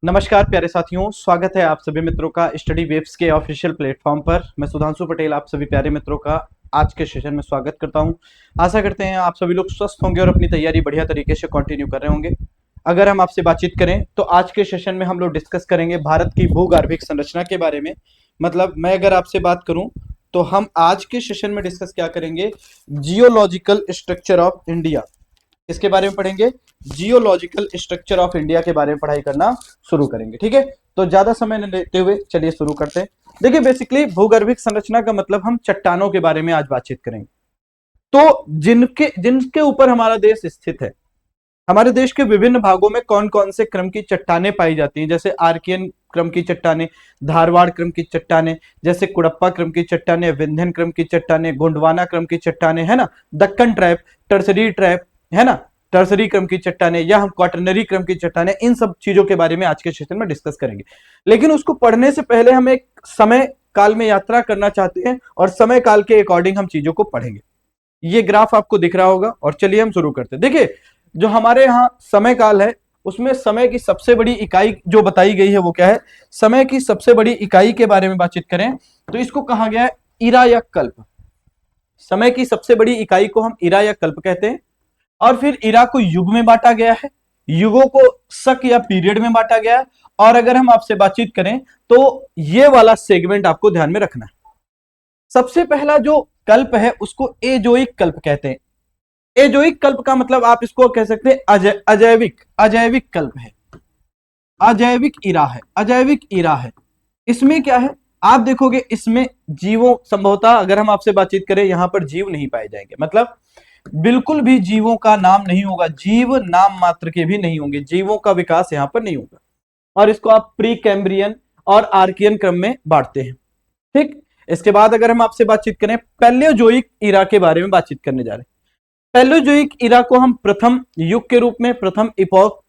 नमस्कार प्यारे साथियों, स्वागत है आप सभी मित्रों का स्टडी वेव्स के ऑफिशियल प्लेटफॉर्म पर। मैं सुधांशु पटेल आप सभी प्यारे मित्रों का आज के सेशन में स्वागत करता हूं। आशा करते हैं आप सभी लोग स्वस्थ होंगे और अपनी तैयारी बढ़िया तरीके से कंटिन्यू कर रहे होंगे। अगर हम आपसे बातचीत करें तो आज के सेशन में हम लोग डिस्कस करेंगे भारत की भूगर्भिक संरचना के बारे में। मतलब मैं अगर आपसे बात करूं तो हम आज के सेशन में डिस्कस क्या करेंगे, जियोलॉजिकल स्ट्रक्चर ऑफ इंडिया, इसके बारे में पढ़ेंगे। जियोलॉजिकल स्ट्रक्चर ऑफ इंडिया के बारे में पढ़ाई करना शुरू करेंगे। ठीक है, तो ज्यादा समय न लेते हुए चलिए शुरू करते हैं। देखिए, बेसिकली भूगर्भिक संरचना का मतलब हम चट्टानों के बारे में आज बातचीत करेंगे। तो जिनके जिनके ऊपर हमारा देश स्थित है, हमारे देश के विभिन्न भागों में कौन कौन से क्रम की चट्टानें पाई जाती हैं, जैसे आर्कियन क्रम की चट्टानें, धारवाड़ क्रम की चट्टानें, जैसे कुड़प्पा क्रम की चट्टानें, विंध्यन क्रम की चट्टानें, गोंडवाना क्रम की चट्टानें, है ना, दक्कन ट्रैप, टर्सरी ट्रैप, है ना, टर्सरी क्रम की चट्टानें या हम क्वाटरनरी क्रम की चट्टानें, इन सब चीजों के बारे में आज के सेशन में डिस्कस करेंगे। लेकिन उसको पढ़ने से पहले हम एक समय काल में यात्रा करना चाहते हैं और समय काल के अकॉर्डिंग हम चीजों को पढ़ेंगे। ये ग्राफ आपको दिख रहा होगा और चलिए हम शुरू करते हैं। देखिए, जो हमारे यहाँ समय काल है उसमें समय की सबसे बड़ी इकाई जो बताई गई है वो क्या है, समय की सबसे बड़ी इकाई के बारे में बातचीत करें तो इसको कहा गया है इरा या कल्प। समय की सबसे बड़ी इकाई को हम इरा या कल्प कहते हैं। और फिर इरा को युग में बांटा गया है, युगों को शक या पीरियड में बांटा गया है। और अगर हम आपसे बातचीत करें तो ये वाला सेगमेंट आपको ध्यान में रखना है। सबसे पहला जो कल्प है उसको एजोइक कल्प कहते हैं। एजोइक कल्प का मतलब आप इसको कह सकते हैं अजैविक कल्प है, अजैविक इरा है, अजैविक इरा है। इसमें क्या है, आप देखोगे इसमें जीवों संभवतः अगर हम आपसे बातचीत करें यहां पर जीव नहीं पाए जाएंगे, मतलब बिल्कुल भी जीवों का नाम नहीं होगा, जीव नाम मात्र के भी नहीं होंगे, जीवों का विकास यहां पर नहीं होगा। और इसको आप प्री कैम्ब्रियन और आर्कियन क्रम में बांटते हैं। ठीक, इसके बाद अगर हम आपसे बातचीत करें पैलियोजोइक इरा के बारे में बातचीत करने जा रहे हैं। पैलियोजोइक इरा को हम प्रथम युग के रूप में, प्रथम इपोक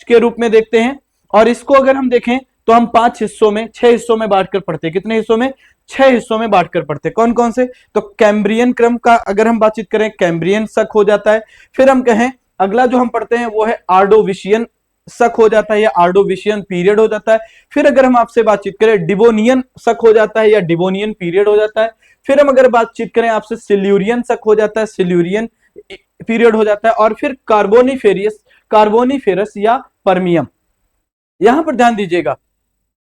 के रूप में देखते हैं। और इसको अगर हम देखें तो हम 5 हिस्सों में, 6 हिस्सों में बांटकर पढ़ते हैं। कितने हिस्सों में? 6 हिस्सों में बांटकर पढ़ते हैं। कौन कौन से? तो कैम्ब्रियन क्रम का अगर हम बातचीत करें, कैम्ब्रियन शक हो जाता है। फिर हम कहें अगला जो हम पढ़ते हैं वो है आर्डोविशियन शक हो जाता है या आर्डोविशियन पीरियड हो जाता है। फिर अगर हम आपसे बातचीत करें डिवोनियन शक हो जाता है या डिवोनियन पीरियड हो जाता है। फिर हम अगर बातचीत करें आपसे सिल्यूरियन शक हो जाता है, सिल्यूरियन पीरियड हो जाता है। और फिर कार्बोनिफेरस या परमियम। यहां पर ध्यान दीजिएगा,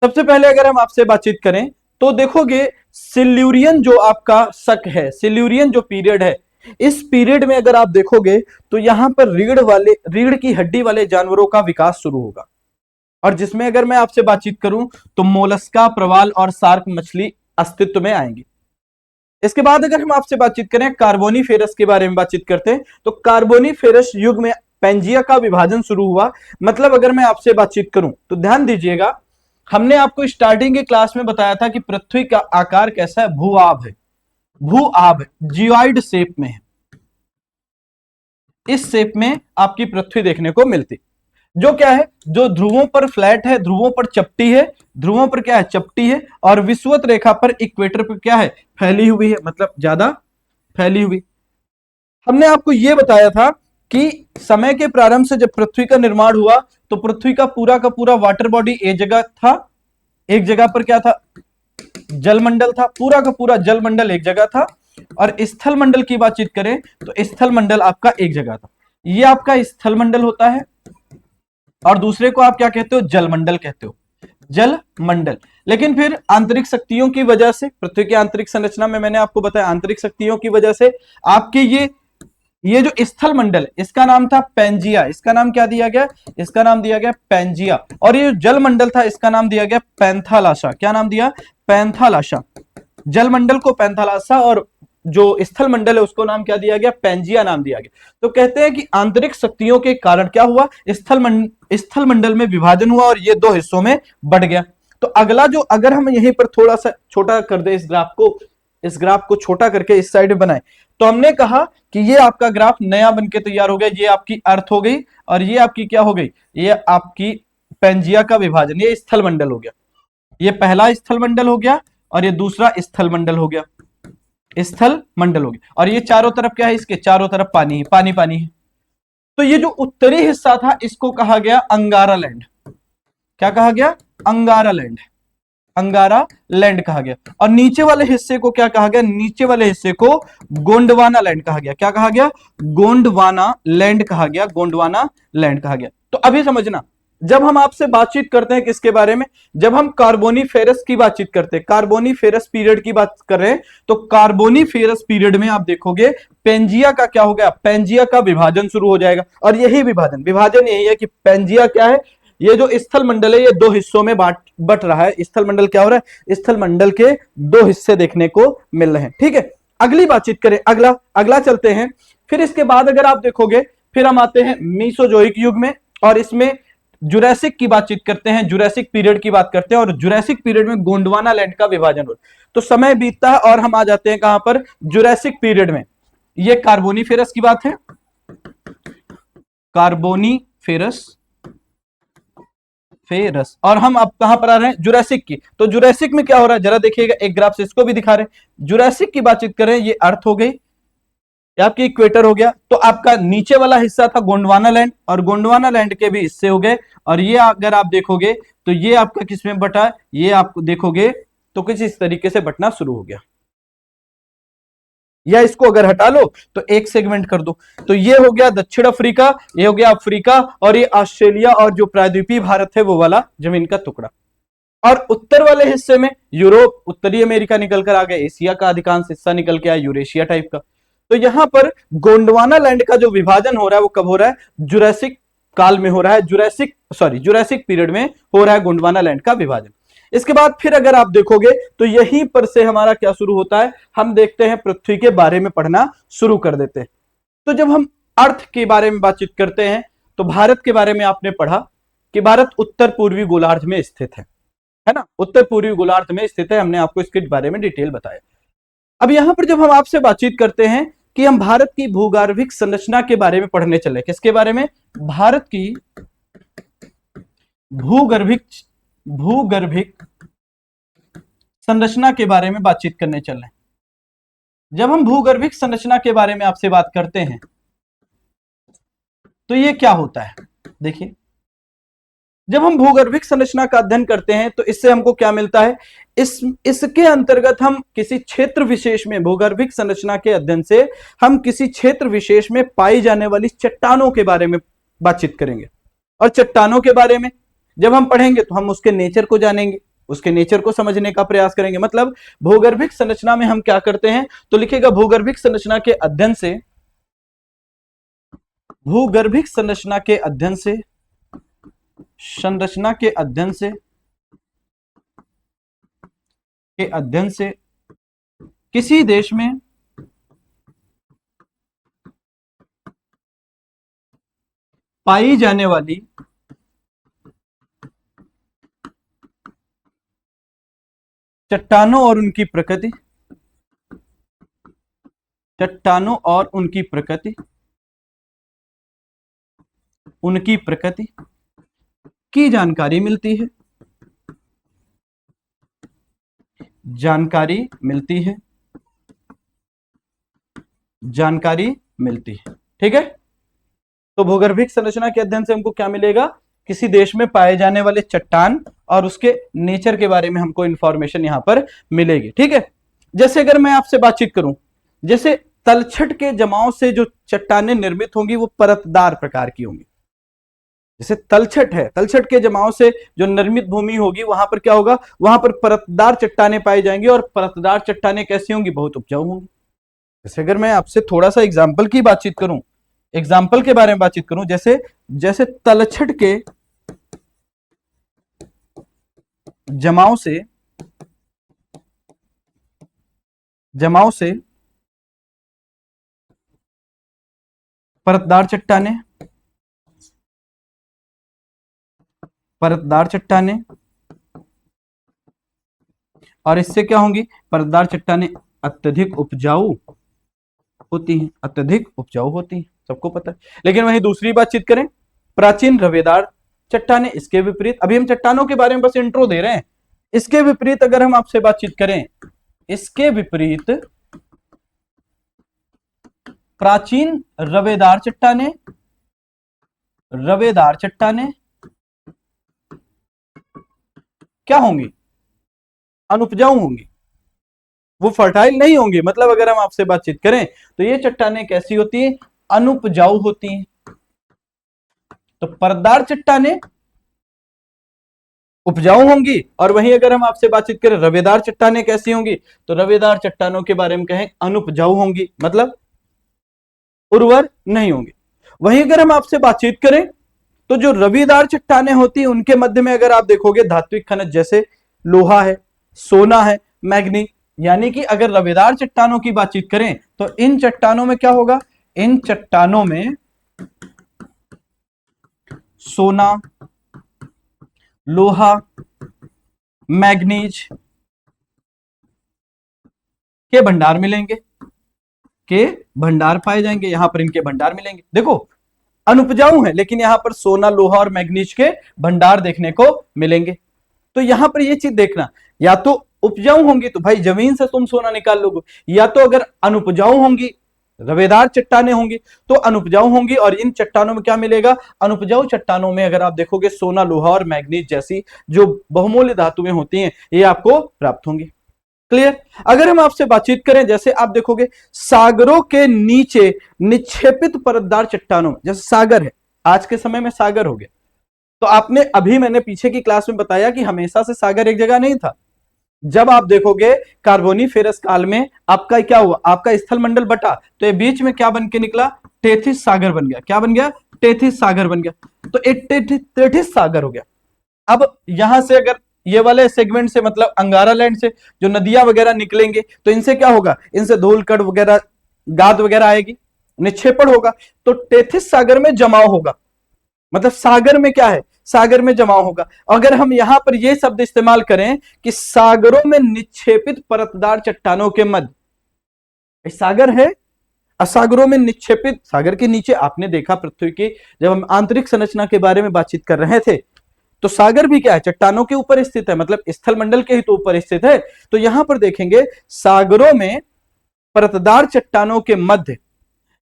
सबसे पहले अगर हम आपसे बातचीत करें तो देखोगे सिल्यूरियन जो आपका शक है, सिल्यूरियन जो पीरियड है, इस पीरियड में अगर आप देखोगे तो यहां पर रीढ़ की हड्डी वाले जानवरों का विकास शुरू होगा। और जिसमें अगर मैं आपसे बातचीत करूं तो मोलस्का, प्रवाल और शार्क मछली अस्तित्व में आएंगी। इसके बाद अगर हम आपसे बातचीत करें कार्बोनिफेरस के बारे में बातचीत करते हैं तो कार्बोनिफेरस युग में पेंजिया का विभाजन शुरू हुआ। मतलब अगर मैं आपसे बातचीत करूं तो ध्यान दीजिएगा, हमने आपको स्टार्टिंग के क्लास में बताया था कि पृथ्वी का आकार कैसा है, भूआब है, भूआब जियोइड शेप में है। इस शेप में आपकी पृथ्वी देखने को मिलती, जो क्या है, जो ध्रुवों पर फ्लैट है, ध्रुवों पर चपटी है, ध्रुवों पर क्या है, चपटी है। और विषुवत रेखा पर इक्वेटर पर क्या है, फैली हुई है, मतलब ज्यादा फैली हुई। हमने आपको यह बताया था कि समय के प्रारंभ से जब पृथ्वी का निर्माण हुआ तो पृथ्वी का पूरा वाटर बॉडी एक जगह था, एक जगह पर क्या था, जलमंडल था, पूरा का पूरा जलमंडल एक जगह था। और स्थल मंडल की बातचीत करें तो स्थल मंडल आपका एक जगह था। यह आपका स्थल मंडल होता है और दूसरे को आप क्या कहते हो, जलमंडल कहते हो, जल मंडल। लेकिन फिर आंतरिक शक्तियों की वजह से, पृथ्वी की आंतरिक संरचना में मैंने आपको बताया आंतरिक शक्तियों की वजह से आपके ये जो स्थल मंडल, इसका नाम था पेंजिया। इसका नाम क्या दिया गया, इसका नाम दिया गया पेंजिया। और ये जल मंडल था इसका नाम दिया गया पैंथालाशा। क्या नाम दिया, पैंथालाशा। जल मंडल को पैंथालाशा और जो स्थल मंडल है उसको नाम क्या दिया गया, पेंजिया नाम दिया गया। तो कहते हैं कि आंतरिक शक्तियों के कारण क्या हुआ, स्थल मंडल में विभाजन हुआ और ये 2 हिस्सों में बढ़ गया। तो अगला जो, अगर हम यहीं पर थोड़ा सा छोटा कर दे इस ग्राफ को छोटा करके इस साइड में बनाए तो हमने कहा कि ये आपका ग्राफ नया बनके तैयार हो गया। ये आपकी अर्थ हो गई और ये आपकी क्या हो गई, ये आपकी पेंजिया का विभाजन, ये स्थल मंडल हो गया। ये पहला स्थल मंडल हो गया और ये दूसरा स्थल मंडल हो गया, स्थल मंडल हो गया। और ये चारों तरफ क्या है, इसके चारों तरफ पानी है, पानी है। तो ये जो उत्तरी हिस्सा था इसको कहा गया अंगारा लैंड। क्या कहा गया? अंगारा लैंड, अंगारा लैंड कहा गया। और नीचे वाले हिस्से को क्या कहा गया? नीचे वाले हिस्से को गोंडवाना लैंड कहा गया। क्या कहा गया? गोंडवाना लैंड कहा गया, गोंडवाना लैंड कहा गया। तो अभी समझना, जब हम आपसे बातचीत करते हैं किसके बारे में, जब हम कार्बोनीफेरस की बातचीत करते हैं, कार्बोनीफेरस पीरियड की बात कर रहे हैं, तो कार्बोनीफेरस पीरियड में आप देखोगे पेंजिया का क्या हो गया? पेंजिया का विभाजन शुरू हो जाएगा। और यही विभाजन विभाजन यही है कि पेंजिया क्या है? ये जो स्थल मंडल है ये दो हिस्सों में बट रहा है। स्थल मंडल क्या हो रहा है? स्थल मंडल के दो हिस्से देखने को मिल रहे हैं। ठीक है, अगली बातचीत करें, अगला अगला चलते हैं। फिर इसके बाद अगर आप देखोगे, फिर हम आते हैं मीसोजोइक युग में, और इसमें जुरैसिक की बातचीत करते हैं, जुरैसिक पीरियड की बात करते हैं। और जुरैसिक पीरियड में गोंडवाना लैंड का विभाजन हो, तो समय बीतता है और हम आ जाते हैं कहां पर? जुरैसिक पीरियड में। ये कार्बोनीफेरस की बात है, कार्बोनीफेरस फेरस। और हम अब कहां पर आ रहे हैं? जुरैसिक की। तो जुरैसिक में क्या हो रहा है जरा देखिएगा, एक ग्राफ से इसको भी दिखा रहे हैं। जुरैसिक की बातचीत करें, ये अर्थ हो गई, ये आपकी इक्वेटर हो गया। तो आपका नीचे वाला हिस्सा था गोंडवाना लैंड, और गोंडवाना लैंड के भी हिस्से हो गए। और ये अगर आप देखोगे तो ये आपका किसमें बटा? ये आप देखोगे तो कुछ इस तरीके से बटना शुरू हो गया। या इसको अगर हटा लो तो एक सेगमेंट कर दो, तो ये हो गया दक्षिण अफ्रीका, ये हो गया अफ्रीका, और ये ऑस्ट्रेलिया और जो प्रायद्वीपीय भारत है वो वाला जमीन का टुकड़ा। और उत्तर वाले हिस्से में यूरोप, उत्तरी अमेरिका निकल कर आ गया, एशिया का अधिकांश हिस्सा निकल के आया, यूरेशिया टाइप का। तो यहां पर गोंडवाना लैंड का जो विभाजन हो रहा है वो कब हो रहा है? जुरैसिक काल में हो रहा है, जुरैसिक पीरियड में हो रहा है गोंडवाना लैंड का विभाजन। इसके बाद फिर अगर आप देखोगे तो यहीं पर से हमारा क्या शुरू होता है? हम देखते हैं पृथ्वी के बारे में पढ़ना शुरू कर देते हैं। तो जब हम अर्थ के बारे में बातचीत करते हैं तो भारत के बारे में आपने पढ़ा कि भारत उत्तर पूर्वी गोलार्ध में स्थित है ना, उत्तर पूर्वी गोलार्ध में स्थित है। हमने आपको इसके बारे में डिटेल बताया। अब यहां पर जब हम आपसे बातचीत करते हैं कि हम भारत की भूगर्भिक संरचना के बारे में पढ़ने चले, किसके बारे में? भारत की भूगर्भिक भूगर्भिक संरचना के बारे में बातचीत करने चले। जब हम भूगर्भिक संरचना के बारे में आपसे बात करते हैं तो ये क्या होता है? देखिए, जब हम भूगर्भिक संरचना का अध्ययन करते हैं तो इससे हमको क्या मिलता है? इसके अंतर्गत हम किसी क्षेत्र विशेष में, भूगर्भिक संरचना के अध्ययन से हम किसी क्षेत्र विशेष में पाई जाने वाली चट्टानों के बारे में बातचीत करेंगे। और चट्टानों के बारे में जब हम पढ़ेंगे तो हम उसके नेचर को जानेंगे, उसके नेचर को समझने का प्रयास करेंगे। मतलब भूगर्भिक संरचना में हम क्या करते हैं? तो लिखेगा भूगर्भिक संरचना के अध्ययन से, भूगर्भिक संरचना के अध्ययन से, संरचना के अध्ययन से, के अध्ययन से किसी देश में पाई जाने वाली चट्टानों और उनकी प्रकृति, चट्टानों और उनकी प्रकृति, उनकी प्रकृति की जानकारी मिलती है, जानकारी मिलती है, जानकारी मिलती है। ठीक है, तो भूगर्भिक संरचना के अध्ययन से हमको क्या मिलेगा? किसी देश में पाए जाने वाले चट्टान और उसके नेचर के बारे में हमको इंफॉर्मेशन यहां पर मिलेगी। ठीक है, जैसे अगर मैं आपसे बातचीत करूं, जैसे तलछट के जमाव से जो चट्टानें निर्मित होंगी वो परतदार प्रकार की होंगी। जैसे तलछट है, तलछट के जमाव से जो निर्मित भूमि होगी वहां पर क्या होगा? वहां पर परतदार चट्टानें पाई जाएंगी, और परतदार चट्टानें कैसी होंगी? बहुत उपजाऊ होंगी। जैसे अगर मैं आपसे थोड़ा सा एग्जाम्पल की बातचीत करूं, एग्जाम्पल के बारे में बातचीत करूं, जैसे जैसे तलछट के जमाव से, जमाव से परतदार चट्टानें, परतदार चट्टानें, और इससे क्या होंगी? परतदार चट्टानें अत्यधिक उपजाऊ होती हैं, अत्यधिक उपजाऊ होती हैं, सबको पता है। लेकिन वहीं दूसरी बातचीत करें, प्राचीन रवेदार चट्टानें, इसके विपरीत, अभी हम चट्टानों के बारे में बस इंट्रो दे रहे हैं, इसके विपरीत अगर हम आपसे बातचीत करें, इसके विपरीत प्राचीन रवेदार चट्टानें, रवेदार चट्टानें क्या होंगी? अनुपजाऊ होंगी, वो फर्टाइल नहीं होंगी। मतलब अगर हम आपसे बातचीत करें तो ये चट्टानें कैसी होती हैं? अनुपजाऊ होती हैं। तो परतदार चट्टानें उपजाऊ होंगी, और वहीं अगर हम आपसे बातचीत करें रवेदार चट्टानें कैसी होंगी, तो रवेदार चट्टानों के बारे में कहें अनुपजाऊ होंगी, मतलब उर्वर नहीं होंगी। वहीं अगर हम आपसे बातचीत करें तो जो रवेदार चट्टानें होती हैं उनके मध्य में अगर आप देखोगे धात्विक खनिज जैसे लोहा है, सोना है, मैग्नीज। यानी कि अगर रवेदार चट्टानों की बातचीत करें तो इन चट्टानों में क्या होगा? इन चट्टानों में सोना, लोहा, मैग्नीज के भंडार मिलेंगे, के भंडार पाए जाएंगे। यहां पर इनके भंडार मिलेंगे। देखो अनुपजाऊ है लेकिन यहां पर सोना, लोहा और मैग्नीज के भंडार देखने को मिलेंगे। तो यहां पर ये चीज देखना, या तो उपजाऊ होंगी तो भाई जमीन से तुम सोना निकाल लोगे, या तो अगर अनुपजाऊ होंगी, रवेदार चट्टानें होंगी तो अनुपजाऊ होंगी। और इन चट्टानों में क्या मिलेगा? अनुपजाऊ चट्टानों में अगर आप देखोगे सोना, लोहा और मैग्नीज जैसी जो बहुमूल्य धातुएं होती हैं ये आपको प्राप्त होंगी। क्लियर? अगर हम आपसे बातचीत करें, जैसे आप देखोगे सागरों के नीचे निक्षेपित परतदार चट्टानों में, जैसे सागर है, आज के समय में सागर हो गया, तो आपने अभी मैंने पीछे की क्लास में बताया कि हमेशा से सागर एक जगह नहीं था। जब आप देखोगे कार्बोनीफेरस काल में आपका क्या हुआ? आपका स्थल मंडल बटा, तो ये बीच में क्या बन के निकला? टेथिस सागर बन गया। क्या बन गया? टेथिस सागर बन गया। तो एक टेथिस सागर हो गया। अब यहां से अगर ये वाले सेगमेंट से मतलब अंगारा लैंड से जो नदियां वगैरह निकलेंगे तो इनसे क्या होगा? इनसे धूल कण वगैरह, गाद वगैरह आएगी, निक्षेपण होगा, तो टेथिस सागर में जमाव होगा। मतलब सागर में क्या है? सागर में जमाव होगा। अगर हम यहां पर यह शब्द इस्तेमाल करें कि सागरों में निक्षेपित परतदार चट्टानों के मध्य, सागर है, असागरों में निक्षेपित, सागर के नीचे आपने देखा पृथ्वी की जब हम आंतरिक संरचना के बारे में बातचीत कर रहे थे तो सागर भी क्या है? चट्टानों के ऊपर स्थित है, मतलब स्थल मंडल के ही तो ऊपर स्थित है। तो यहां पर देखेंगे सागरों में परतदार चट्टानों के मध्य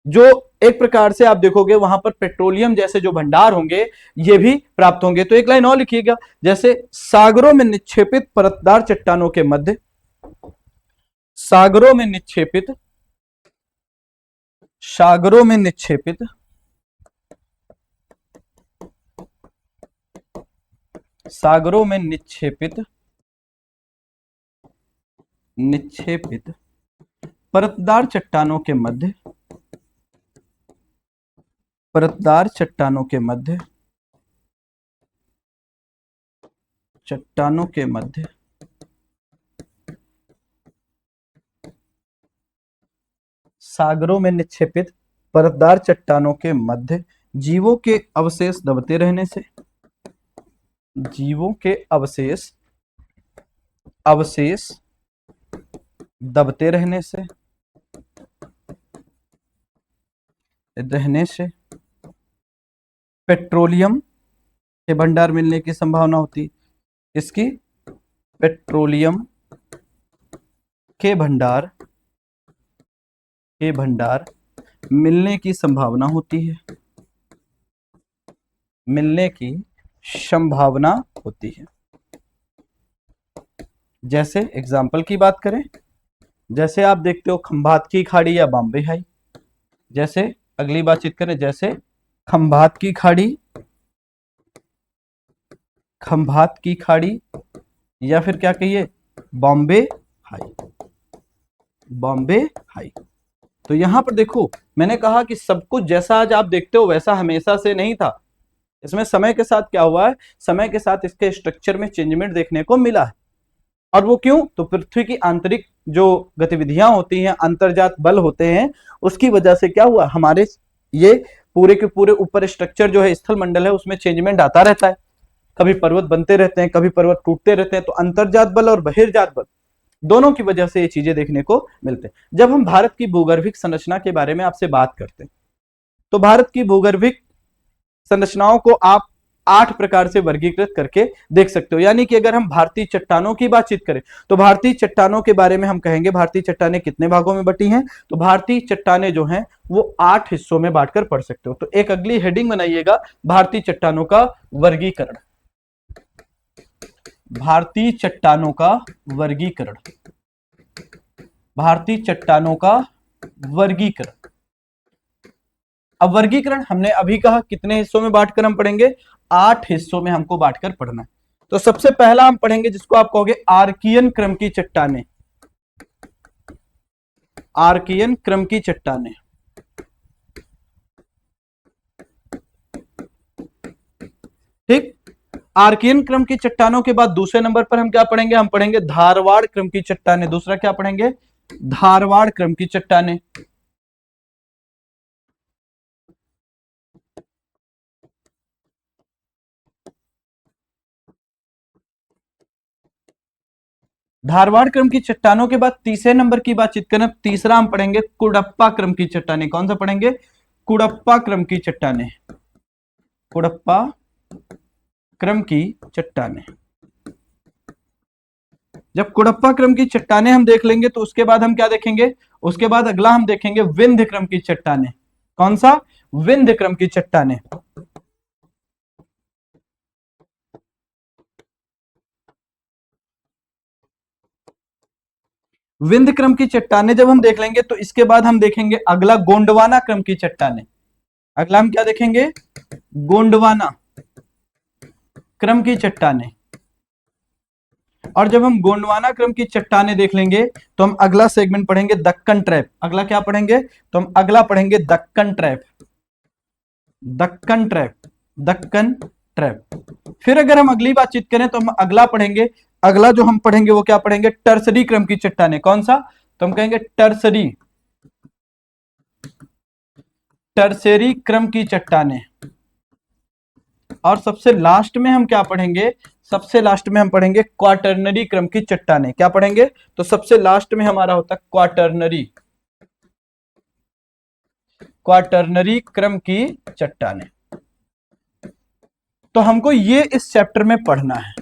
जो एक प्रकार से आप देखोगे वहां पर पेट्रोलियम जैसे जो भंडार होंगे ये भी प्राप्त होंगे। तो एक लाइन और लिखिएगा, जैसे सागरों में निक्षेपित परतदार चट्टानों के मध्य, सागरों में निक्षेपित, सागरों में निक्षेपित सागरों में निक्षेपित निक्षेपित परतदार चट्टानों के मध्य, परतदार चट्टानों के मध्य, चट्टानों के मध्य सागरों में निक्षेपित परतदार चट्टानों के मध्य जीवों के अवशेष दबते रहने से, जीवों के अवशेष दबते रहने से पेट्रोलियम के भंडार मिलने की संभावना होती है। इसकी पेट्रोलियम के भंडार मिलने की संभावना होती है, मिलने की संभावना होती है। जैसे एग्जाम्पल की बात करें, जैसे आप देखते हो खंभात की खाड़ी या बॉम्बे हाई। जैसे अगली बातचीत करें, जैसे खंभात की खाड़ी या फिर क्या कहिए बॉम्बे हाई। तो यहां पर देखो मैंने कहा कि सब कुछ जैसा आज आप देखते हो वैसा हमेशा से नहीं था। इसमें समय के साथ क्या हुआ है? समय के साथ इसके स्ट्रक्चर में चेंजमेंट देखने को मिला है। और वो क्यों? तो पृथ्वी की आंतरिक जो गतिविधियां होती हैं, अंतर्जात बल होते हैं, उसकी वजह से क्या हुआ? हमारे ये पूरे के पूरे ऊपर स्ट्रक्चर जो है स्थल मंडल है उसमें चेंजमेंट आता रहता है। कभी पर्वत बनते रहते हैं, कभी पर्वत टूटते रहते हैं। तो अंतर्जात बल और बहिर्जात बल दोनों की वजह से ये चीजें देखने को मिलते हैं। जब हम भारत की भूगर्भिक संरचना के बारे में आपसे बात करते हैं तो भारत की भूगर्भिक संरचनाओं को आप 8 प्रकार से वर्गीकृत करके देख सकते हो। यानी कि अगर हम भारतीय चट्टानों की बातचीत करें तो भारतीय चट्टानों के बारे में हम कहेंगे भारतीय चट्टानें कितने भागों में बटी हैं? तो भारतीय चट्टानें जो हैं वो 8 हिस्सों में बांटकर पढ़ सकते हो। तो एक अगली हेडिंग बनाइएगा, भारतीय चट्टानों का वर्गीकरण। भारतीय चट्टानों का वर्गीकरण। भारतीय चट्टानों का वर्गीकरण। अब वर्गीकरण हमने अभी कहा कितने हिस्सों में बांटकर हम पढ़ेंगे, 8 हिस्सों में हमको बांटकर पढ़ना है। तो सबसे पहला हम पढ़ेंगे जिसको आप कहोगे आर्कियन क्रम की चट्टानें। आर्कियन क्रम की चट्टानें। ठीक। आर्कियन क्रम की चट्टानों के बाद दूसरे नंबर पर हम क्या पढ़ेंगे, हम पढ़ेंगे धारवाड़ क्रम की चट्टानें। दूसरा क्या पढ़ेंगे, धारवाड़ क्रम की चट्टानें। धारवाड़ क्रम की चट्टानों के बाद तीसरे नंबर की बातचीत करें, तीसरा हम पढ़ेंगे कुडप्पा क्रम की चट्टानें। कौन सा पढ़ेंगे, कुडप्पा क्रम की चट्टानें। कुडप्पा क्रम की चट्टानें। जब कुडप्पा क्रम की चट्टानें हम देख लेंगे तो उसके बाद हम क्या देखेंगे, उसके बाद अगला हम देखेंगे विंध्य क्रम की चट्टानें। कौन सा, विंध्य क्रम की चट्टानें। विंध्य क्रम की चट्टानें जब हम देख लेंगे तो इसके बाद हम देखेंगे अगला गोंडवाना क्रम की चट्टानें। अगला हम क्या देखेंगे, गोंडवाना क्रम की चट्टानें। और जब हम गोंडवाना क्रम की चट्टानें देख लेंगे तो हम अगला सेगमेंट पढ़ेंगे दक्कन ट्रैप। अगला क्या पढ़ेंगे, तो हम अगला पढ़ेंगे Deccan trap. Deccan trap, Deccan trap. फिर अगर हम अगली बातचीत करें तो हम अगला पढ़ेंगे, अगला जो हम पढ़ेंगे वो क्या पढ़ेंगे, टर्सरी क्रम की चट्टानें। कौन सा, तो हम कहेंगे टर्सरी, टर्सेरी क्रम की चट्टानें। और सबसे लास्ट में हम क्या पढ़ेंगे, सबसे लास्ट में हम पढ़ेंगे क्वाटरनरी क्रम की चट्टानें। क्या पढ़ेंगे, तो सबसे लास्ट में हमारा होता है क्वाटरनरी, क्वाटरनरी क्रम की चट्टानें। तो हमको ये इस चैप्टर में पढ़ना है।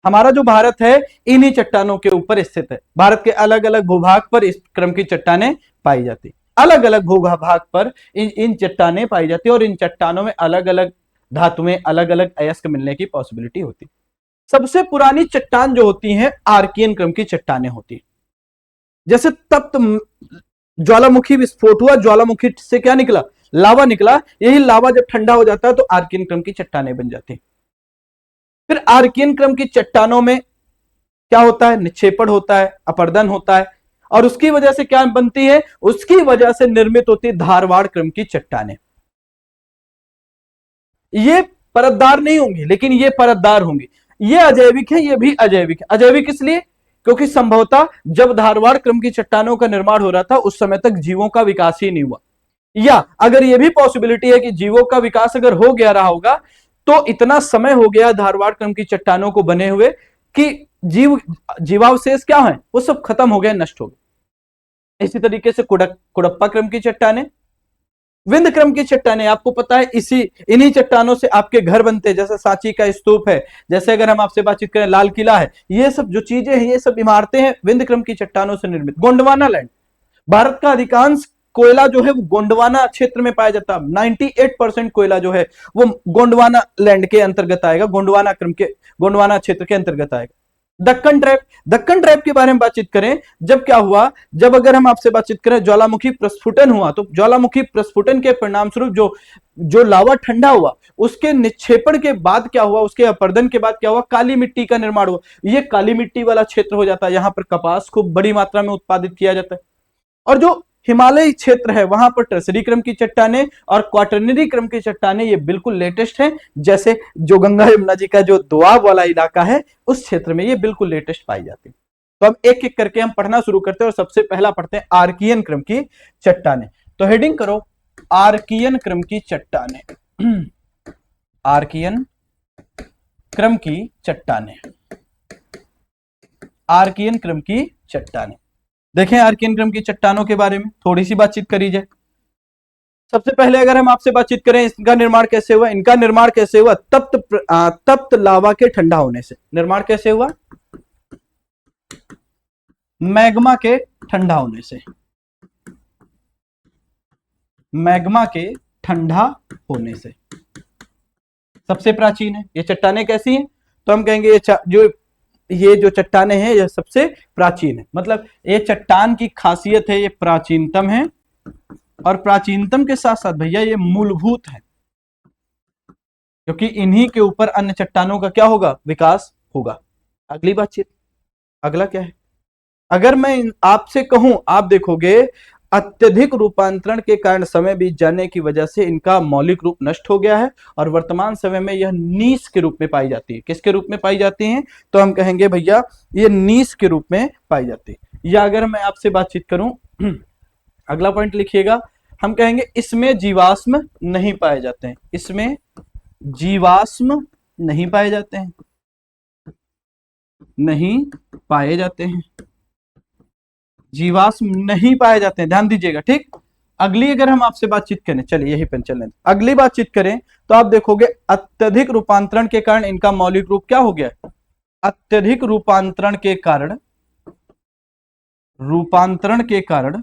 हमारा जो भारत है इन्हीं चट्टानों के ऊपर स्थित है। भारत के अलग अलग भूभाग पर इस क्रम की चट्टानें पाई जाती, अलग अलग भूभाग पर इन चट्टानें पाई जाती है और इन चट्टानों में अलग अलग धातुएं, अलग अलग अयस्क मिलने की पॉसिबिलिटी होती। सबसे पुरानी चट्टान जो होती है आर्कियन क्रम की चट्टानें होती है। जैसे तप्त ज्वालामुखी विस्फोट हुआ, ज्वालामुखी से क्या निकला, लावा निकला। यही लावा जब ठंडा हो जाता है तो आर्कियन क्रम की चट्टानें बन जाती है। फिर आर्कियन क्रम की चट्टानों में क्या होता है, निक्षेपण होता है, अपर्दन होता है। और उसकी वजह से क्या बनती है, उसकी वजह से निर्मित होती है धारवाड़ क्रम की चट्टानें। ये परतदार नहीं होंगी लेकिन ये परतदार होंगी। ये अजैविक है, ये भी अजैविक है। अजैविक इसलिए क्योंकि संभवतः जब धारवाड़ क्रम की चट्टानों का निर्माण हो रहा था उस समय तक जीवों का विकास ही नहीं हुआ, या अगर ये भी पॉसिबिलिटी है कि जीवों का विकास अगर हो गया रहा होगा तो इतना समय हो गया धारवाड़ क्रम की चट्टानों को बने हुए कि जीवावशेष क्या है, वो सब खत्म हो गए, नष्ट हो गए। इसी तरीके से कुडप्पा क्रम की चट्टानें, विंध्य क्रम की चट्टानें, आपको पता है इन्हीं चट्टानों से आपके घर बनते हैं। जैसे सांची का स्तूप है, जैसे अगर हम आपसे बातचीत करें लाल किला है, ये सब जो चीजें हैं, ये सब इमारतें हैं विंध्य क्रम की चट्टानों से निर्मित। गोंडवाना लैंड, भारत का अधिकांश कोयला जो है वो गोंडवाना क्षेत्र में पाया जाता है। 98% कोयला जो है वो गोंडवाना लैंड के अंतर्गत आएगा, गोंडवाना क्रम के, गोंडवाना क्षेत्र के अंतर्गत आएगा। दक्कन ट्रैप, दक्कन ट्रैप के बारे में बातचीत करें, जब क्या हुआ, जब अगर हम आपसे बातचीत करें ज्वालामुखी प्रस्फुटन हुआ तो ज्वालामुखी प्रस्फुटन के परिणाम स्वरूप जो लावा ठंडा हुआ उसके निक्षेपण के बाद क्या हुआ, उसके अपर्दन के बाद क्या हुआ, काली मिट्टी का निर्माण हुआ। ये काली मिट्टी वाला क्षेत्र हो जाता है, यहां पर कपास खूब बड़ी मात्रा में उत्पादित किया जाता है। और जो हिमालय क्षेत्र है वहां पर टर्सरी क्रम की चट्टानें और क्वाटरनरी क्रम की चट्टानें ये बिल्कुल लेटेस्ट हैं। जैसे जो गंगा यमुना जी का जो दोआब वाला इलाका है उस क्षेत्र में ये बिल्कुल लेटेस्ट पाई जाती है। तो अब एक एक करके हम पढ़ना शुरू करते हैं और सबसे पहला पढ़ते हैं आर्कियन क्रम की चट्टानें। तो हेडिंग करो आर्कियन क्रम की चट्टानें। आर्कियन क्रम की चट्टानें, आर्कियन क्रम की चट्टानें। देखें आर्कियन क्रम की चट्टानों के बारे में थोड़ी सी बातचीत करी जाए। सबसे पहले अगर हम आपसे बातचीत करें इसका निर्माण कैसे हुआ, इनका निर्माण कैसे हुआ, तप्त लावा के ठंडा होने से। निर्माण कैसे हुआ, मैग्मा के ठंडा होने से, मैग्मा के ठंडा होने से। सबसे प्राचीन है। ये चट्टानें कैसी हैं? तो हम कहेंगे ये जो चट्टानें हैं ये सबसे प्राचीन है। मतलब ये चट्टान की खासियत है, ये प्राचीनतम है, और प्राचीनतम के साथ साथ भैया ये मूलभूत है, क्योंकि इन्हीं के ऊपर अन्य चट्टानों का क्या होगा? विकास होगा। अगली बातचीत, अगला क्या है? अगर मैं आपसे कहूं, आप देखोगे अत्यधिक रूपांतरण के कारण समय बीत जाने की वजह से इनका मौलिक रूप नष्ट हो गया है और वर्तमान समय में यह नीस के रूप में पाई जाती है। किसके रूप में पाई जाती है? तो हम कहेंगे भैया ये नीस के रूप में पाई जाती है। या अगर मैं आपसे बातचीत करूं, अगला पॉइंट लिखिएगा, हम कहेंगे इसमें जीवाश्म नहीं पाए जाते हैं। इसमें जीवाश्म नहीं पाए जाते हैं, नहीं पाए जाते हैं, जीवाश्म नहीं पाए जाते हैं, ध्यान दीजिएगा। ठीक, अगली अगर हम आपसे बातचीत करें, चलिए यही पेन चलें, अगली बातचीत करें तो आप देखोगे अत्यधिक रूपांतरण के कारण इनका मौलिक रूप क्या हो गया? अत्यधिक रूपांतरण के कारण, रूपांतरण के कारण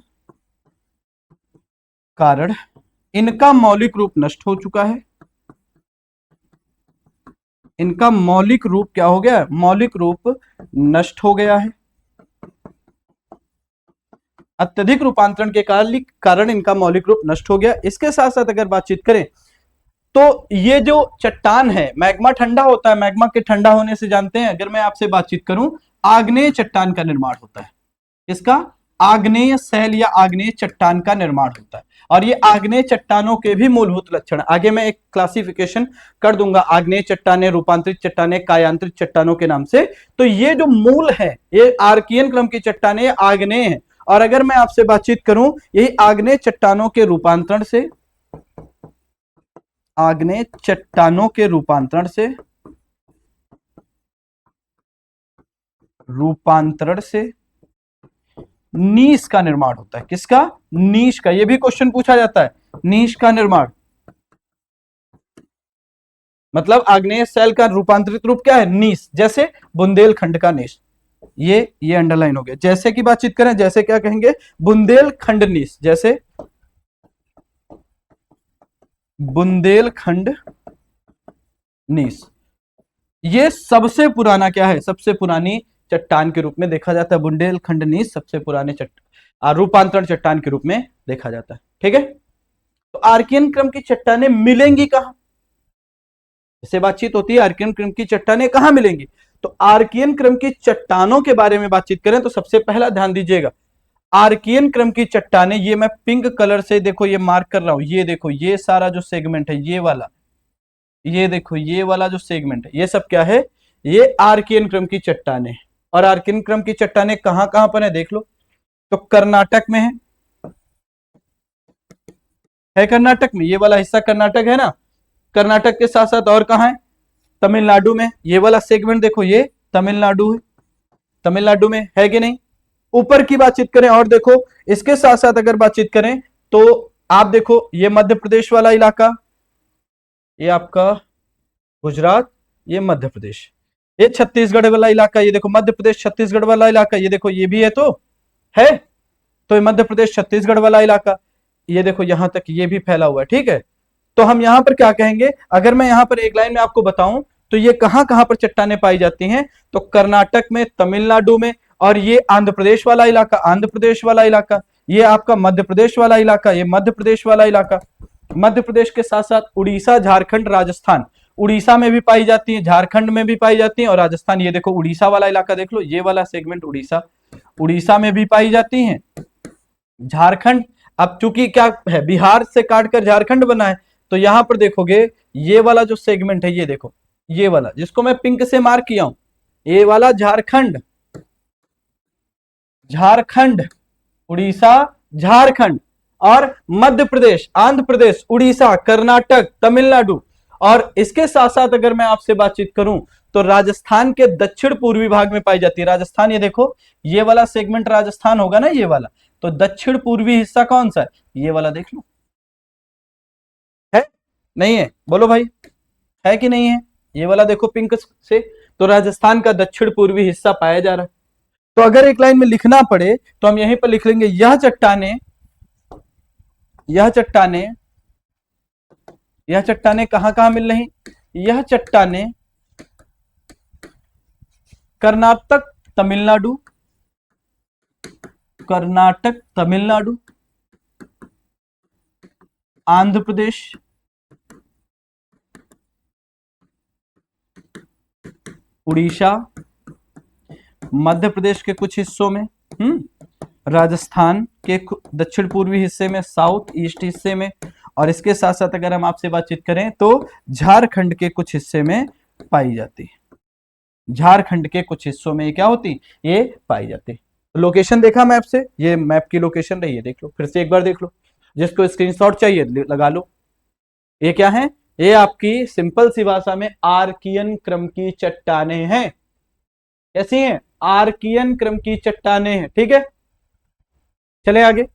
इनका मौलिक रूप नष्ट हो चुका है। इनका मौलिक रूप क्या हो गया? मौलिक रूप नष्ट हो गया है। अत्यधिक रूपांतरण के कारण इनका मौलिक रूप नष्ट हो गया। इसके साथ साथ अगर बातचीत करें तो ये जो चट्टान है, मैग्मा ठंडा होता है, मैग्मा के ठंडा होने से जानते हैं, अगर मैं आपसे बातचीत करूं, आग्नेय चट्टान का निर्माण होता है। इसका आग्नेय शैल या आग्नेय चट्टान का निर्माण होता है। और ये आग्नेय चट्टानों के भी मूलभूत लक्षण, आगे मैं एक क्लासिफिकेशन कर दूंगा, आग्नेय चट्टानें, रूपांतरित चट्टानें, कायांतरित चट्टानों के नाम से। तो ये जो मूल है, ये आर्कियन क्रम की चट्टानें आग्नेय है। और अगर मैं आपसे बातचीत करूं, यही आग्नेय चट्टानों के रूपांतरण से, आग्नेय चट्टानों के रूपांतरण से नीश का निर्माण होता है। किसका? नीश का। यह भी क्वेश्चन पूछा जाता है, नीश का निर्माण मतलब आग्नेय शैल का रूपांतरित रूप क्या है? नीश। जैसे बुंदेलखंड का नीश, ये अंडरलाइन हो गया। जैसे की बातचीत करें, जैसे क्या कहेंगे? बुंदेलखंड नीश। जैसे बुंदेलखंड नीश, ये सबसे पुराना क्या है? सबसे पुरानी चट्टान के रूप में देखा जाता है। बुंदेलखंड नीश सबसे पुराने रूपांतरण चट्टान के रूप में देखा जाता है। ठीक है, तो आर्कियन क्रम की चट्टानें मिलेंगी कहां? इससे बातचीत होती है, आर्कियन क्रम की चट्टानें कहां मिलेंगी? तो आर्कियन क्रम की चट्टानों के बारे में बातचीत करें तो सबसे पहला ध्यान दीजिएगा, आर्कियन क्रम की चट्टानें, ये मैं पिंक कलर से देखो ये मार्क कर रहा हूं, ये देखो ये सारा जो सेगमेंट है, ये वाला, ये देखो ये वाला जो सेगमेंट है, ये सब क्या है? ये आर्कियन क्रम की चट्टानें। और आर्कियन क्रम की चट्टानें कहां कहां पर है देख लो, तो कर्नाटक में है कर्नाटक में, ये वाला हिस्सा कर्नाटक है ना। कर्नाटक के साथ साथ और कहां है? तमिलनाडु में। ये वाला सेगमेंट देखो, ये तमिलनाडु है, तमिलनाडु में है कि नहीं? ऊपर की बातचीत करें और देखो, इसके साथ साथ अगर बातचीत करें तो आप देखो ये मध्य प्रदेश वाला इलाका, ये आपका गुजरात, ये मध्य प्रदेश, ये छत्तीसगढ़ वाला इलाका, ये देखो मध्य प्रदेश छत्तीसगढ़ वाला इलाका, ये देखो ये भी है, तो है, तो ये मध्य प्रदेश छत्तीसगढ़ वाला इलाका, ये देखो यहां तक ये भी फैला हुआ है। ठीक है, तो हम यहां पर क्या कहेंगे? अगर मैं यहां पर एक लाइन में आपको बताऊं तो ये कहां कहां पर चट्टानें पाई जाती हैं? तो कर्नाटक में, तमिलनाडु में, और ये आंध्र प्रदेश वाला इलाका, आंध्र प्रदेश वाला इलाका, ये आपका मध्य प्रदेश वाला इलाका, ये मध्य प्रदेश वाला इलाका। मध्य प्रदेश के साथ साथ उड़ीसा, झारखंड, राजस्थान, उड़ीसा में भी पाई जाती है, झारखंड में भी पाई जाती है, और राजस्थान, ये देखो उड़ीसा वाला इलाका देख लो, ये वाला सेगमेंट उड़ीसा, उड़ीसा में भी पाई जाती हैं। झारखंड, अब चूंकि क्या है, बिहार से काटकर झारखंड बना है, तो यहां पर देखोगे ये वाला जो सेगमेंट है, ये देखो ये वाला जिसको मैं पिंक से मार्क किया हूं, ये वाला झारखंड, झारखंड, उड़ीसा, झारखंड, और मध्य प्रदेश, आंध्र प्रदेश, उड़ीसा, कर्नाटक, तमिलनाडु। और इसके साथ साथ अगर मैं आपसे बातचीत करूं तो राजस्थान के दक्षिण पूर्वी भाग में पाई जाती है। राजस्थान, ये देखो ये वाला सेगमेंट राजस्थान होगा ना, ये वाला, तो दक्षिण पूर्वी हिस्सा कौन सा है? ये वाला देख लो, है नहीं है? बोलो भाई, है कि नहीं है? ये वाला देखो पिंक से, तो राजस्थान का दक्षिण पूर्वी हिस्सा पाया जा रहा है। तो अगर एक लाइन में लिखना पड़े तो हम यहीं पर लिख लेंगे, यह चट्टानें, यह चट्टानें कहां कहां मिल रही? यह चट्टाने कर्नाटक तमिलनाडु, कर्नाटक तमिलनाडु, आंध्र प्रदेश, उड़ीसा, मध्य प्रदेश के कुछ हिस्सों में, राजस्थान के दक्षिण पूर्वी हिस्से में, साउथ ईस्ट हिस्से में, और इसके साथ साथ अगर हम आपसे बातचीत करें तो झारखंड के कुछ हिस्से में पाई जाती है। झारखंड के कुछ हिस्सों में क्या होती, ये पाई जाती। लोकेशन देखा मैप से, ये मैप की लोकेशन रही है, देख लो फिर से एक बार देख लो, जिसको स्क्रीनशॉट चाहिए लगा लो। ये क्या है, ये आपकी सिंपल सी भाषा में आर्कियन क्रम की चट्टाने हैं। कैसी हैं, आर्कियन क्रम की चट्टाने हैं, ठीक है। चले आगे,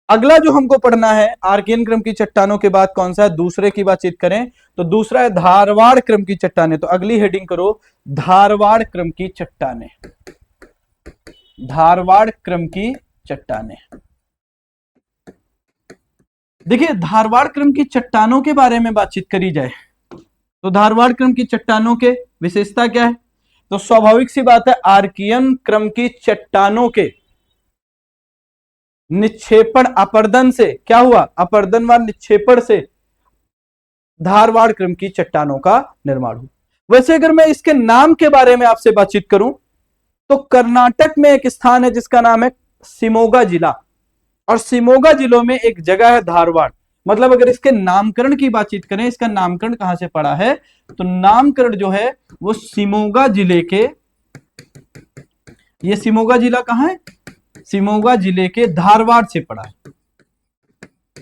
अगला जो हमको पढ़ना है आर्कियन क्रम की चट्टानों के बाद कौन सा है, दूसरे की बातचीत करें तो दूसरा है धारवाड़ क्रम की चट्टाने। तो अगली हेडिंग करो धारवाड़ क्रम की चट्टाने, धारवाड़ क्रम की चट्टाने। देखिए धारवाड़ क्रम की चट्टानों के बारे में बातचीत करी जाए तो धारवाड़ क्रम की चट्टानों के विशेषता क्या है, तो स्वाभाविक सी बात है आर्कियन क्रम की चट्टानों के निक्षेपण अपर्दन से क्या हुआ, अपर्दन व निक्षेपण से धारवाड़ क्रम की चट्टानों का निर्माण हुआ। वैसे अगर मैं इसके नाम के बारे में आपसे बातचीत करूं तो कर्नाटक में एक स्थान है जिसका नाम है शिमोगा जिला, और शिमोगा जिलों में एक जगह है धारवाड़। मतलब अगर इसके नामकरण की बातचीत करें, इसका नामकरण कहां से पड़ा है, तो नामकरण जो है वो शिमोगा जिले के, ये शिमोगा जिला कहां है, शिमोगा जिले के धारवाड़ से पड़ा है,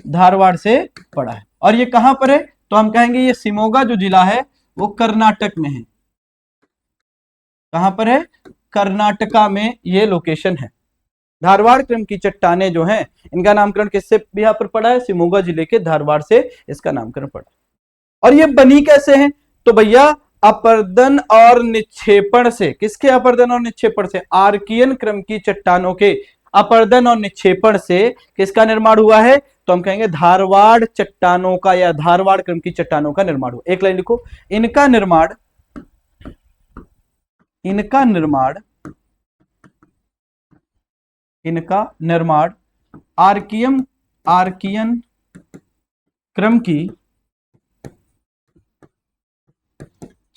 धारवाड़ से पड़ा है। और ये कहां पर है, तो हम कहेंगे ये शिमोगा जो जिला है वो कर्नाटक में है। कहां पर है, कर्नाटका में ये लोकेशन है। धारवाड़ क्रम की चट्टाने जो हैं इनका नामकरण किससे यहां पर पड़ा है, शिमोगा जिले के धारवाड़ से इसका नामकरण पड़ा। और ये बनी कैसे हैं, तो भैया अपर्दन और निक्षेपण से, किसके अपर्दन और निक्षेपण से, आर्कियन क्रम की चट्टानों के अपर्दन और निक्षेपण से किसका निर्माण हुआ है, तो हम कहेंगे धारवाड़ चट्टानों का या धारवाड़ क्रम की चट्टानों का निर्माण हुआ। एक लाइन लिखो, इनका निर्माण, इनका निर्माण, इनका निर्माण आर्कियन क्रम की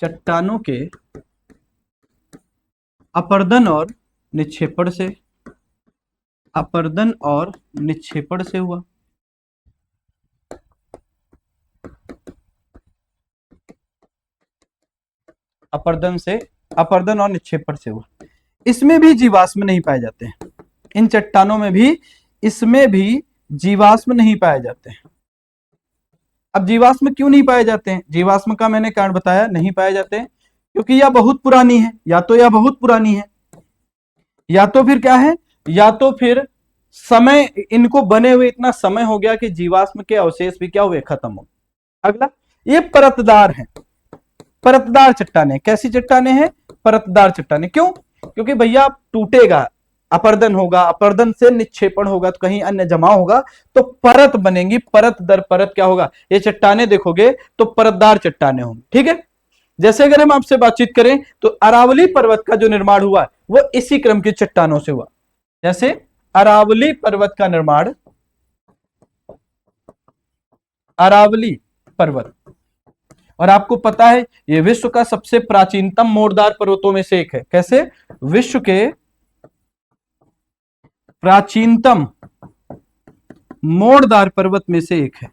चट्टानों के अपर्दन और निक्षेपण से, अपर्दन और निक्षेपण से हुआ। अपर्दन और निक्षेपण से हुआ। इसमें भी जीवाश्म नहीं पाए जाते हैं, इन चट्टानों में भी, इसमें भी जीवाश्म नहीं पाए जाते हैं। अब जीवाश्म क्यों नहीं पाए जाते हैं, जीवाश्म का मैंने कारण बताया, नहीं पाए जाते हैं क्योंकि यह बहुत पुरानी है, या तो यह बहुत पुरानी है, या तो फिर क्या है, या तो फिर समय, इनको बने हुए इतना समय हो गया कि जीवाश्म के अवशेष भी क्या हुए, खत्म हो। अगला, ये परतदार है, परतदार चट्टाने। कैसी चट्टाने हैं, परतदार चट्टाने। क्यों, क्योंकि भैया टूटेगा, अपर्दन होगा, अपर्दन से निक्षेपण होगा तो कहीं अन्य जमा होगा तो परत बनेंगी, परत दर परत क्या होगा, ये चट्टाने देखोगे तो परतदार चट्टाने होंगी, ठीक है। जैसे अगर हम आपसे बातचीत करें तो अरावली पर्वत का जो निर्माण हुआ वो इसी क्रम की चट्टानों से हुआ। जैसे अरावली पर्वत का निर्माण, अरावली पर्वत, और आपको पता है ये विश्व का सबसे प्राचीनतम मोड़दार पर्वतों में से एक है। कैसे, विश्व के प्राचीनतम मोड़दार पर्वत में से एक है,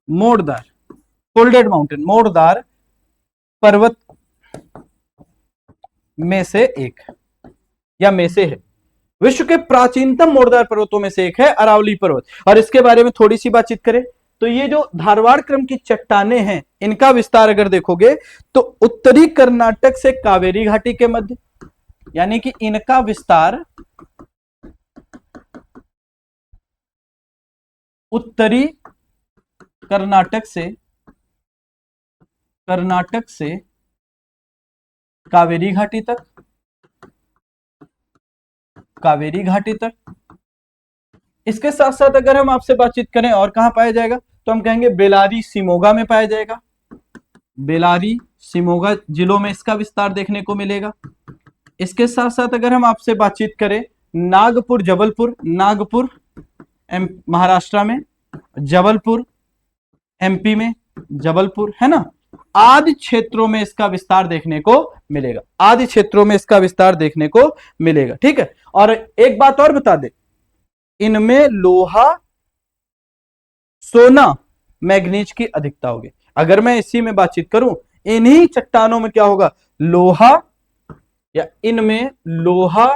मोड़दार, फोल्डेड माउंटेन, मोड़दार पर्वत में से एक है, या में से है। विश्व के प्राचीनतम मोड़दार पर्वतों में से एक है अरावली पर्वत। और इसके बारे में थोड़ी सी बातचीत करें तो ये जो धारवाड़ क्रम की चट्टाने हैं इनका विस्तार अगर देखोगे तो उत्तरी कर्नाटक से कावेरी घाटी के मध्य, यानी कि इनका विस्तार उत्तरी कर्नाटक से कावेरी घाटी तक, कावेरी घाटी तक। इसके साथ साथ अगर हम आपसे बातचीत करें और कहां पाया जाएगा तो हम कहेंगे बेलारी शिमोगा में पाया जाएगा, बेलारी, शिमोगा जिलों में इसका विस्तार देखने को मिलेगा। इसके साथ साथ अगर हम आपसे बातचीत करें नागपुर, जबलपुर, नागपुर महाराष्ट्र में, जबलपुर एमपी में, जबलपुर है ना, आदि क्षेत्रों में इसका विस्तार देखने को मिलेगा, आदि क्षेत्रों में इसका विस्तार देखने को मिलेगा। ठीक है, और एक बात और बता दे, इनमें लोहा, सोना, मैग्नीज की अधिकता होगी। अगर मैं इसी में बातचीत करूं, इन्हीं चट्टानों में क्या होगा, लोहा, या इनमें लोहा,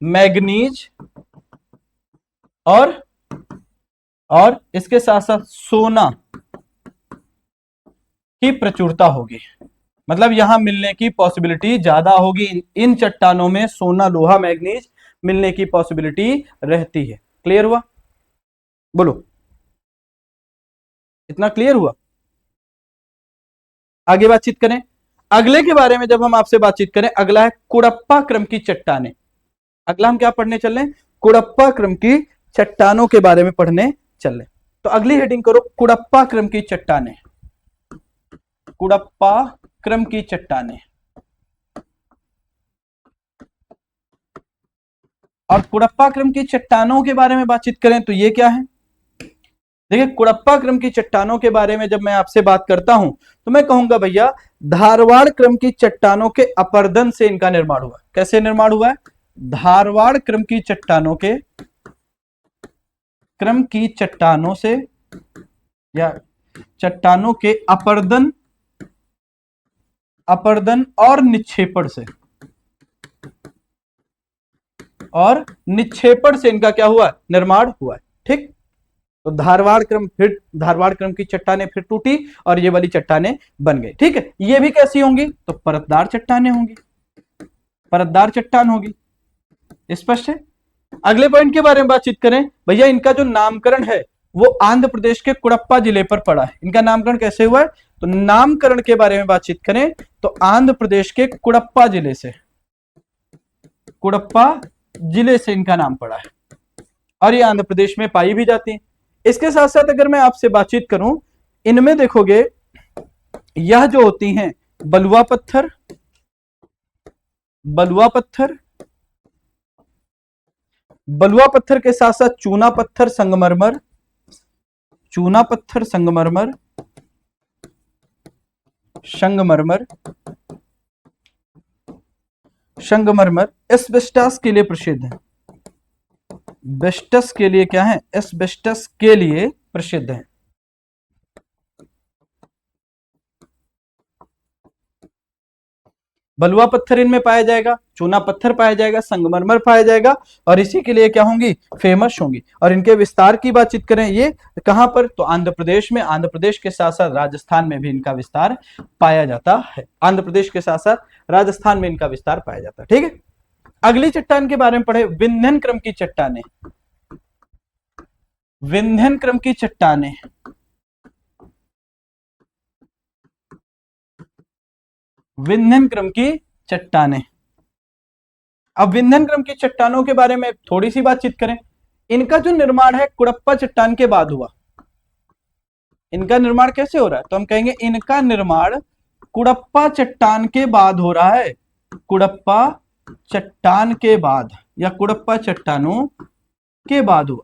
मैग्नीज और इसके साथ साथ सोना की प्रचुरता होगी। मतलब यहां मिलने की पॉसिबिलिटी ज्यादा होगी, इन चट्टानों में सोना, लोहा, मैग्नीज मिलने की पॉसिबिलिटी रहती है। क्लियर हुआ? बोलो, इतना क्लियर हुआ? आगे बातचीत करें अगले के बारे में। जब हम आपसे बातचीत करें, अगला है कुड़प्पा क्रम की चट्टानें। अगला हम क्या पढ़ने चल रहे हैं, कुड़प्पा क्रम की चट्टानों के बारे में पढ़ने चल रहे। तो अगली हेडिंग करो, कुड़प्पा क्रम की चट्टानें, कुड़प्पा क्रम की चट्टानें। और कुड़प्पा क्रम की चट्टानों के बारे में बातचीत करें तो ये क्या है, देखिए कुड़प्पा क्रम की चट्टानों के बारे में जब मैं आपसे बात करता हूं तो मैं कहूंगा भैया धारवाड़ क्रम की चट्टानों के अपरदन से इनका निर्माण हुआ। कैसे निर्माण हुआ है, धारवाड़ क्रम की चट्टानों के, क्रम की चट्टानों से या चट्टानों के अपरदन, अपरदन और निक्षेपण से, और निक्षेपण से इनका क्या हुआ, निर्माण हुआ है। ठीक, तो धारवाड़ क्रम, फिर धारवाड़ क्रम की चट्टानें फिर टूटी और ये वाली चट्टानें बन गई। ठीक है, ये भी कैसी होंगी, तो परतदार चट्टानें होंगी, परतदार चट्टान होगी। स्पष्ट है? अगले पॉइंट के बारे में बातचीत करें भैया, इनका जो नामकरण है वो आंध्र प्रदेश के कुड़प्पा जिले पर पड़ा है। इनका नामकरण कैसे हुआ है, तो नामकरण के बारे में बातचीत करें तो आंध्र प्रदेश के कुड़प्पा जिले से, कुड़प्पा जिले से इनका नाम पड़ा है और ये आंध्र प्रदेश में पाई भी जाती है। इसके साथ साथ अगर मैं आपसे बातचीत करूं, इनमें देखोगे यह जो होती हैं बलुआ पत्थर, बलुआ पत्थर, बलुआ पत्थर के साथ साथ चूना पत्थर, संगमरमर, चूना पत्थर, संगमरमर, संगमरमर, संगमरमर एस्बेस्टस के लिए प्रसिद्ध है। बेस्टस के लिए क्या है, एस्बेस्टस के लिए प्रसिद्ध है। बलुआ पत्थर इनमें पाया जाएगा, चूना पत्थर पाया जाएगा, संगमरमर पाया जाएगा और इसी के लिए क्या होंगी, फेमस होंगी। और इनके विस्तार की बातचीत करें, ये कहां पर, तो आंध्र प्रदेश में, आंध्र प्रदेश के साथ साथ राजस्थान में भी इनका विस्तार पाया जाता है। आंध्र प्रदेश के साथ साथ राजस्थान में इनका विस्तार पाया जाता है। ठीक है, अगली चट्टान के बारे में पढ़े, विंध्यन क्रम की चट्टानें, विंध्यन क्रम की चट्टानें। विंध्यन क्रम की चट्टानें। अब विंध्यन क्रम की चट्टानों के बारे में थोड़ी सी बातचीत करें। इनका जो निर्माण है कुड़प्पा चट्टान के बाद हुआ। इनका निर्माण कैसे हो रहा है, तो हम कहेंगे इनका निर्माण कुड़प्पा चट्टान के बाद हो रहा है, कुड़प्पा चट्टान के बाद या कुड़प्पा चट्टानों के बाद हुआ।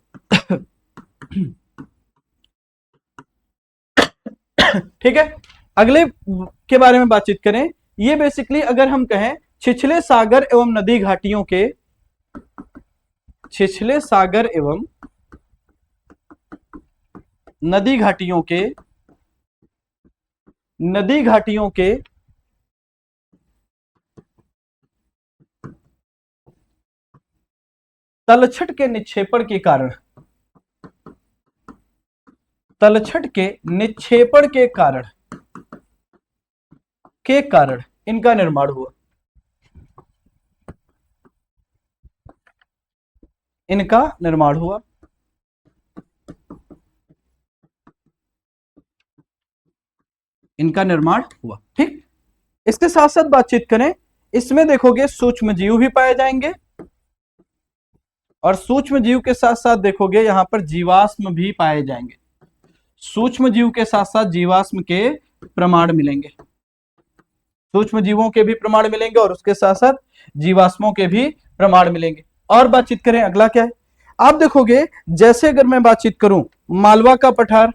ठीक है, अगले के बारे में बातचीत करें। ये बेसिकली अगर हम कहें छिछले सागर एवं नदी घाटियों के, छिछले सागर एवं नदी घाटियों के, नदी घाटियों के तलछट के निक्षेपण के कारण, तलछट के निक्षेपण के कारण इनका निर्माण हुआ, इनका निर्माण हुआ। इनका निर्माण हुआ। ठीक, इसके साथ साथ बातचीत करें, इसमें देखोगे सूक्ष्म जीव भी पाए जाएंगे और सूक्ष्म जीव के साथ साथ देखोगे यहां पर जीवाश्म भी पाए जाएंगे। सूक्ष्म जीव के साथ साथ जीवाश्म के प्रमाण मिलेंगे, सूक्ष्म जीवों के भी प्रमाण मिलेंगे और उसके साथ साथ जीवाश्मों के भी प्रमाण मिलेंगे। और बातचीत करें अगला क्या है, आप देखोगे जैसे अगर मैं बातचीत करूं मालवा का पठार,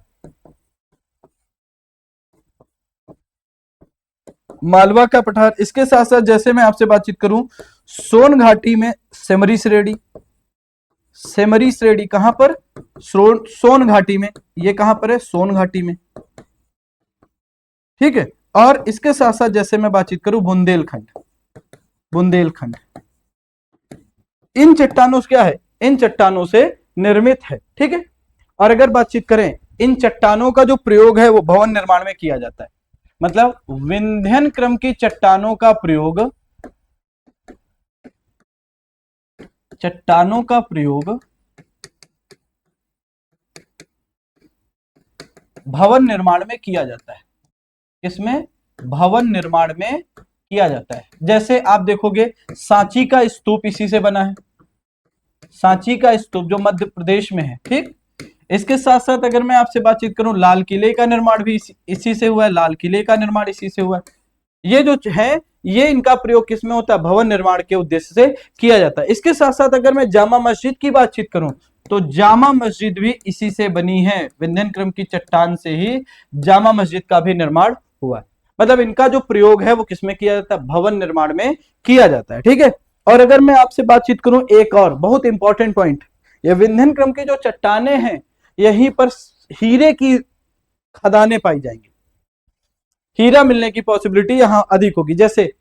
मालवा का पठार, इसके साथ साथ जैसे मैं आपसे बातचीत करूं सोन घाटी में सेमरी श्रेणी, सेमरी श्रेणी कहां पर, सोन घाटी में, ये कहां पर है, सोन घाटी में, ठीक है। और इसके साथ साथ जैसे मैं बातचीत करूं बुंदेलखंड, बुंदेलखंड, इन चट्टानों से क्या है, इन चट्टानों से निर्मित है, ठीक है। और अगर बातचीत करें इन चट्टानों का जो प्रयोग है वो भवन निर्माण में किया जाता है, मतलब विंध्यन क्रम की चट्टानों का प्रयोग, चट्टानों का प्रयोग भवन निर्माण में किया जाता है, इसमें भवन निर्माण में किया जाता है। जैसे आप देखोगे सांची का स्तूप इसी से बना है, सांची का स्तूप जो मध्य प्रदेश में है, ठीक। इसके साथ साथ अगर मैं आपसे बातचीत करूं लाल किले का निर्माण भी इसी से हुआ है, लाल किले का निर्माण इसी से हुआ है। ये जो है ये इनका प्रयोग किसमें होता है, भवन निर्माण के उद्देश्य से किया जाता है। इसके साथ साथ अगर मैं जामा मस्जिद की बातचीत करूं तो जामा मस्जिद भी इसी से बनी है, विंध्यन क्रम की चट्टान से ही जामा मस्जिद का भी निर्माण हुआ है। मतलब इनका जो प्रयोग है वो किसमें किया जाता है, भवन निर्माण में किया जाता है, ठीक है। और अगर मैं आपसे बातचीत करूं एक और बहुत इंपॉर्टेंट पॉइंट, ये विंध्यन क्रम की जो चट्टाने हैं यहीं पर हीरे की खदानें पाई जाएंगी, हीरा मिलने की पॉसिबिलिटी यहां अधिक होगी। जैसे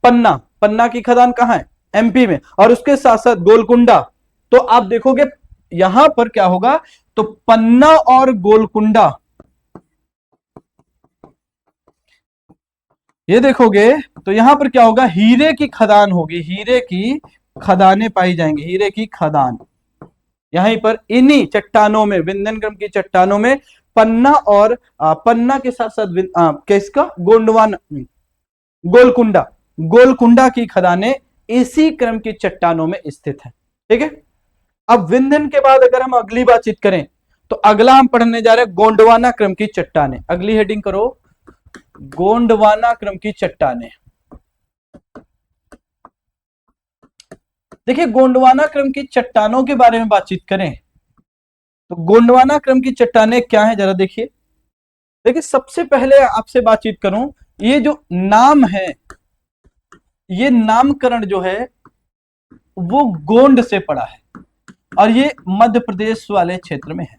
पन्ना, पन्ना की खदान कहां है, एमपी में, और उसके साथ साथ गोलकुंडा, तो आप देखोगे यहां पर क्या होगा, तो पन्ना और गोलकुंडा, ये देखोगे तो यहां पर क्या होगा, हीरे की खदान होगी, हीरे की खदानें पाई जाएंगी, हीरे की खदान यहीं पर इन्हीं चट्टानों में, विंध्यन क्रम की चट्टानों में पन्ना और पन्ना के साथ साथ किसका, गोंडवाना, गोलकुंडा, गोलकुंडा की खदानें इसी क्रम की चट्टानों में स्थित है, ठीक है। अब विंध्यन के बाद अगर हम अगली बातचीत करें तो अगला हम पढ़ने जा रहे हैं गोंडवाना क्रम की चट्टानें। अगली हेडिंग करो गोंडवाना क्रम की चट्टानें। देखिए गोंडवाना क्रम की चट्टानों के बारे में बातचीत करें तो गोंडवाना क्रम की चट्टानें क्या है, जरा देखिए। देखिए सबसे पहले आपसे बातचीत करूं, ये जो नाम है, ये नामकरण जो है वो गोंड से पड़ा है और ये मध्य प्रदेश वाले क्षेत्र में है।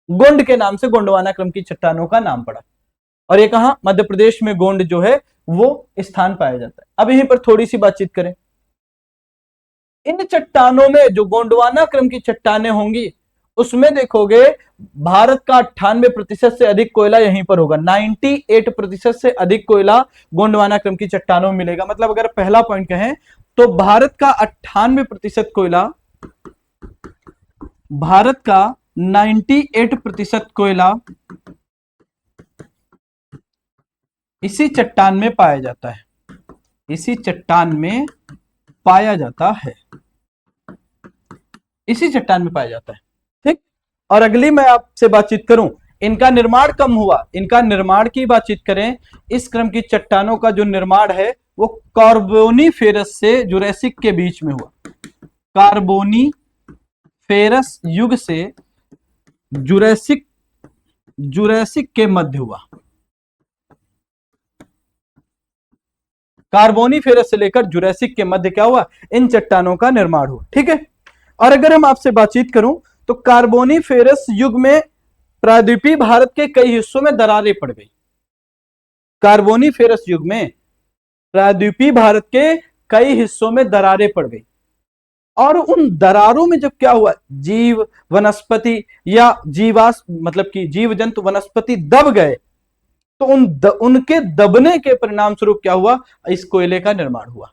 गोंड के नाम से गोंडवाना क्रम की चट्टानों का नाम पड़ा और ये कहां, मध्य प्रदेश में गोंड जो है वो स्थान पाया जाता है। अब यहीं पर थोड़ी सी बातचीत करें, इन चट्टानों में जो गोंडवाना क्रम की चट्टानें होंगी उसमें देखोगे भारत का 98% से अधिक कोयला यहीं पर होगा, 98% से अधिक कोयला गोंडवाना क्रम की चट्टानों में मिलेगा। मतलब अगर पहला पॉइंट कहें तो भारत का 98% कोयला, भारत का 98% कोयला इसी चट्टान में पाया जाता है, इसी चट्टान में पाया जाता है, इसी चट्टान में पाया जाता है, ठीक। और अगली मैं आपसे बातचीत करूं, इनका निर्माण कम हुआ, इनका निर्माण की बातचीत करें, इस क्रम की चट्टानों का जो निर्माण है वो कार्बोनीफेरस से जुरैसिक के बीच में हुआ, कार्बोनीफेरस युग से जुरैसिक, जुरैसिक के मध्य हुआ, कार्बोनीफेरस से लेकर जुरैसिक के मध्य क्या हुआ, इन चट्टानों का निर्माण हुआ, ठीक है। और अगर हम आपसे बातचीत करूं तो कार्बोनीफेरस युग में प्रायद्वीपीय भारत के कई हिस्सों में दरारें पड़ गई, कार्बोनीफेरस युग में प्रायद्वीपीय भारत के कई हिस्सों में दरारें पड़ गई और उन दरारों में जब क्या हुआ, जीव वनस्पति या जीवास मतलब कि जीव जंतु वनस्पति दब गए तो उनके दबने के परिणाम स्वरूप क्या हुआ, इस कोयले का निर्माण हुआ।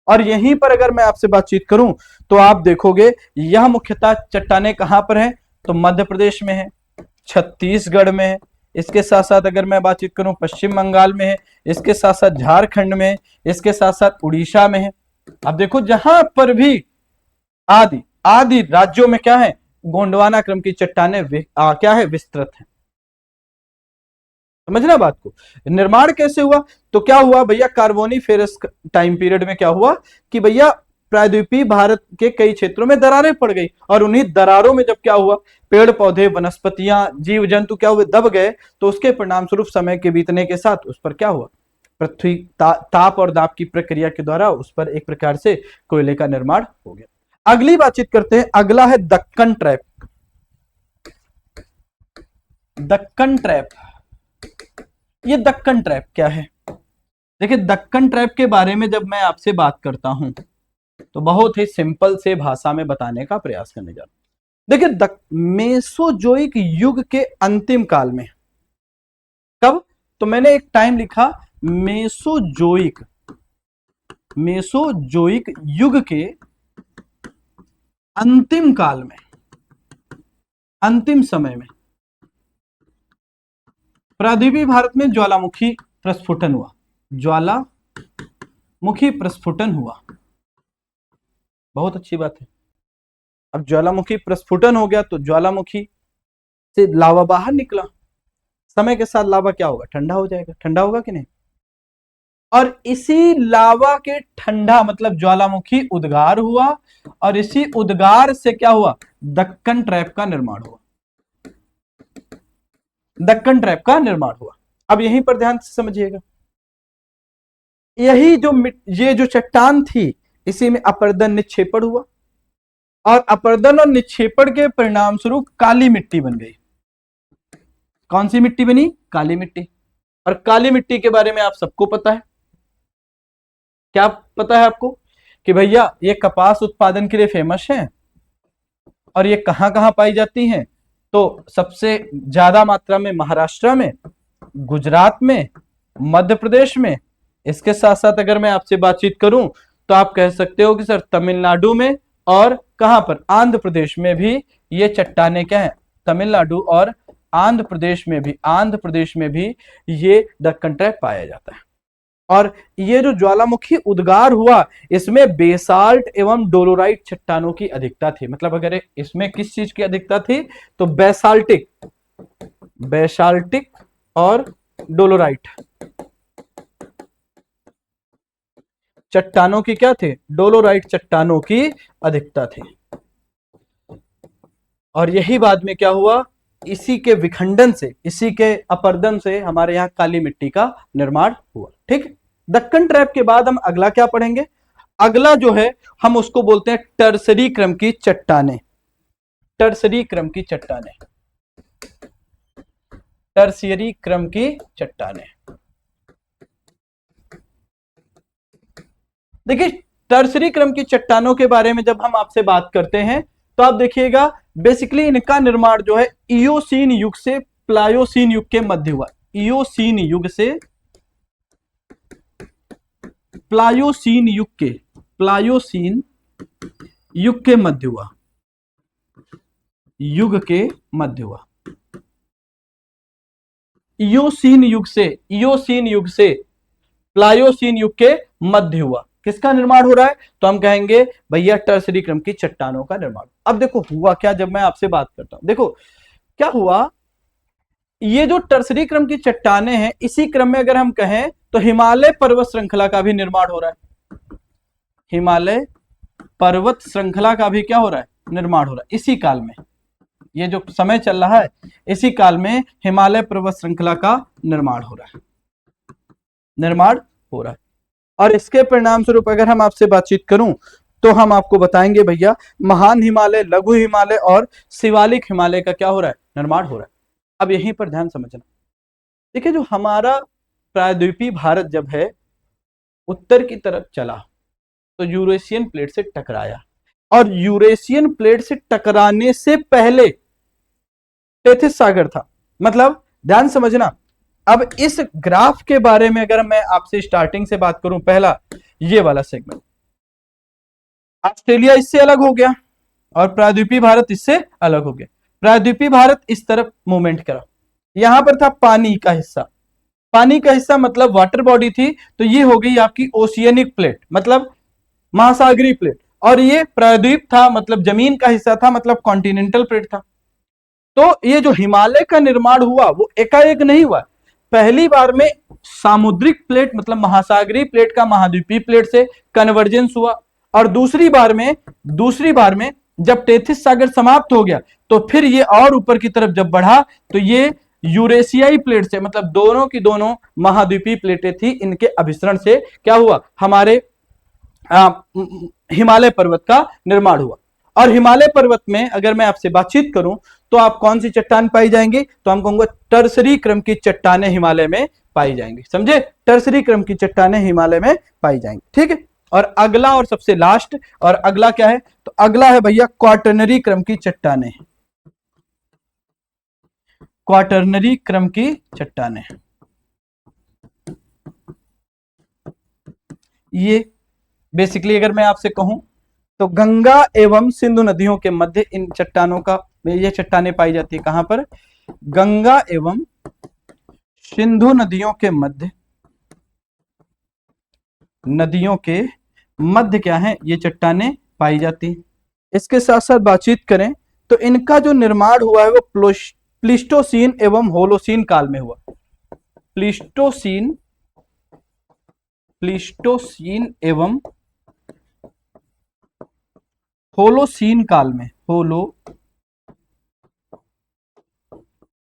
और यहीं पर अगर मैं आपसे बातचीत करूं तो आप देखोगे यह मुख्यतः चट्टानें कहां पर हैं, तो मध्य प्रदेश में है, छत्तीसगढ़ में है, इसके साथ साथ अगर मैं बातचीत करूं पश्चिम बंगाल में है, इसके साथ साथ झारखंड में है, इसके साथ साथ उड़ीसा में है। अब देखो जहां पर भी आदि आदि राज्यों में क्या है, गोंडवाना क्रम की चट्टानें क्या है, विस्तृत है। समझना बात को। निर्माण कैसे हुआ, तो क्या हुआ भैया, कार्बोनिफेरस टाइम पीरियड में क्या हुआ कि भैया प्रायद्वीपीय भारत के कई क्षेत्रों में दरारें पड़ गई, और उन्हीं दरारों में जब क्या हुआ, पेड़ पौधे वनस्पतियां जीव जंतु क्या हुए, दब गए। तो उसके परिणाम स्वरूप समय के बीतने के साथ उस पर क्या हुआ, पृथ्वी ताप और दाब की प्रक्रिया के द्वारा उस पर एक प्रकार से कोयले का निर्माण हो गया। अगली बातचीत करते हैं, अगला है दक्कन ट्रैप। दक्कन ट्रैप, ये दक्कन ट्रैप क्या है? देखिए, दक्कन ट्रैप के बारे में जब मैं आपसे बात करता हूं तो बहुत ही सिंपल से भाषा में बताने का प्रयास करने जा रहा हूं। देखिए, मेसोजोइक युग के अंतिम काल में, कब, तो मैंने एक टाइम लिखा, मेसोजोइक युग के अंतिम काल में, अंतिम समय में प्रायद्वीपीय भारत में ज्वालामुखी प्रस्फुटन हुआ। ज्वालामुखी प्रस्फुटन हुआ, बहुत अच्छी बात है। अब ज्वालामुखी प्रस्फुटन हो गया तो ज्वालामुखी से लावा बाहर निकला। समय के साथ लावा क्या होगा, ठंडा हो जाएगा, ठंडा होगा कि नहीं। और इसी लावा के ठंडा मतलब ज्वालामुखी उद्गार हुआ, और इसी उद्गार से क्या हुआ, दक्कन ट्रैप का निर्माण हुआ। दक्कन ट्रैप का निर्माण हुआ। अब यहीं पर ध्यान से समझिएगा, यही जो ये जो चट्टान थी, इसी में अपर्दन निक्षेपण हुआ, और अपर्दन और निक्षेपण के परिणाम स्वरूप काली मिट्टी बन गई। कौन सी मिट्टी बनी, काली मिट्टी। और काली मिट्टी के बारे में आप सबको पता है, क्या पता है आपको, कि भैया ये कपास उत्पादन के लिए फेमस है। और ये कहां कहां पाई जाती हैं, तो सबसे ज्यादा मात्रा में महाराष्ट्र में, गुजरात में, मध्य प्रदेश में। इसके साथ साथ अगर मैं आपसे बातचीत करूं तो आप कह सकते हो कि सर तमिलनाडु में, और कहां पर, आंध्र प्रदेश में भी ये चट्टानें क्या है, तमिलनाडु और आंध्र प्रदेश में भी ये दक्कन ट्रैप पाया जाता है। और ये जो ज्वालामुखी उद्गार हुआ, इसमें बेसाल्ट एवं डोलोराइट चट्टानों की अधिकता थी। मतलब अगर इसमें किस चीज की अधिकता थी, तो बेसाल्टिक और डोलोराइट चट्टानों की क्या थे, डोलोराइट चट्टानों की अधिकता थी। और यही बाद में क्या हुआ, इसी के विखंडन से, इसी के अपर्दन से हमारे यहाँ काली मिट्टी का निर्माण हुआ। ठीक, दक्कन ट्रैप के बाद हम अगला क्या पढ़ेंगे, अगला जो है हम उसको बोलते हैं टर्सरी क्रम की चट्टानें। टर्सरी क्रम की चट्टानें, टर्शियरी क्रम की चट्टानें। देखिए, टर्सरी क्रम की चट्टानों के बारे में जब हम आपसे बात करते हैं तो आप देखिएगा, बेसिकली इनका निर्माण जो है इयोसीन युग से प्लायोसीन युग के मध्य हुआ। इयोसीन युग से प्लायोसीन युग के मध्य हुआ, इयोसीन युग से प्लायोसीन युग के मध्य हुआ। किसका निर्माण हो रहा है, तो हम कहेंगे भैया टर्सरी क्रम की चट्टानों का निर्माण। अब देखो हुआ क्या, जब मैं आपसे बात करता हूं, देखो क्या हुआ, ये जो टर्सरी क्रम की चट्टानें हैं, इसी क्रम में अगर हम कहें तो हिमालय पर्वत श्रृंखला का भी निर्माण हो रहा है। हिमालय पर्वत श्रृंखला का भी क्या हो रहा है, निर्माण हो रहा है इसी काल में। ये जो समय चल रहा है, इसी काल में हिमालय पर्वत श्रृंखला का निर्माण हो रहा है। और इसके परिणाम स्वरूप अगर हम आपसे बातचीत करूं तो हम आपको बताएंगे भैया, महान हिमालय, लघु हिमालय और शिवालिक हिमालय का क्या हो रहा है, निर्माण हो रहा है। अब यहीं पर ध्यान समझना, देखिए जो हमारा प्रायद्वीपीय भारत जब है उत्तर की तरफ चला तो यूरेशियन प्लेट से टकराया, और यूरेशियन प्लेट से टकराने से पहले टेथिस सागर था। मतलब ध्यान समझना, अब इस ग्राफ के बारे में अगर मैं आपसे स्टार्टिंग से बात करूं, पहला ये वाला सेगमेंट, ऑस्ट्रेलिया इससे अलग हो गया और प्रायद्वीपीय भारत इससे अलग हो गया। प्रायद्वीपीय भारत इस तरफ मूवमेंट करा, यहां पर था पानी का हिस्सा मतलब वाटर बॉडी थी, तो ये हो गई आपकी ओशियनिक प्लेट, मतलब महासागरीय प्लेट। और ये प्रायद्वीप था, मतलब जमीन का हिस्सा था, मतलब कॉन्टिनेंटल प्लेट था। तो ये जो हिमालय का निर्माण हुआ वो एकाएक नहीं हुआ। पहली बार में सामुद्रिक प्लेट मतलब महासागरीय प्लेट का महाद्वीपीय प्लेट से कन्वर्जेंस हुआ, और दूसरी बार में जब टेथिस सागर समाप्त हो गया तो फिर ये और ऊपर की तरफ जब बढ़ा तो ये यूरेशियाई प्लेट से, मतलब दोनों की दोनों महाद्वीपीय प्लेटें थी, इनके अभिसरण से क्या हुआ, हमारे हिमालय पर्वत का निर्माण हुआ। और हिमालय पर्वत में अगर मैं आपसे बातचीत करूं तो आप कौन सी चट्टान पाई जाएंगी, तो हम कहूंगा टर्सरी क्रम की चट्टानें हिमालय में पाई जाएंगी। समझे, टर्सरी क्रम की चट्टानें हिमालय में पाई जाएंगी। ठीक है, और अगला और सबसे लास्ट, और अगला क्या है, तो अगला है भैया क्वाटरनरी क्रम की चट्टानें। क्वाटरनरी क्रम की चट्टानें, ये बेसिकली अगर मैं आपसे कहूं तो गंगा एवं सिंधु नदियों के मध्य इन चट्टानों का, ये चट्टानें पाई जाती है कहां पर, गंगा एवं सिंधु नदियों के मध्य क्या है, ये चट्टानें पाई जाती हैं। इसके साथ साथ बातचीत करें तो इनका जो निर्माण हुआ है वो प्लीस्टोसीन एवं होलोसीन काल में हुआ। प्लीस्टोसीन एवं होलोसीन काल में,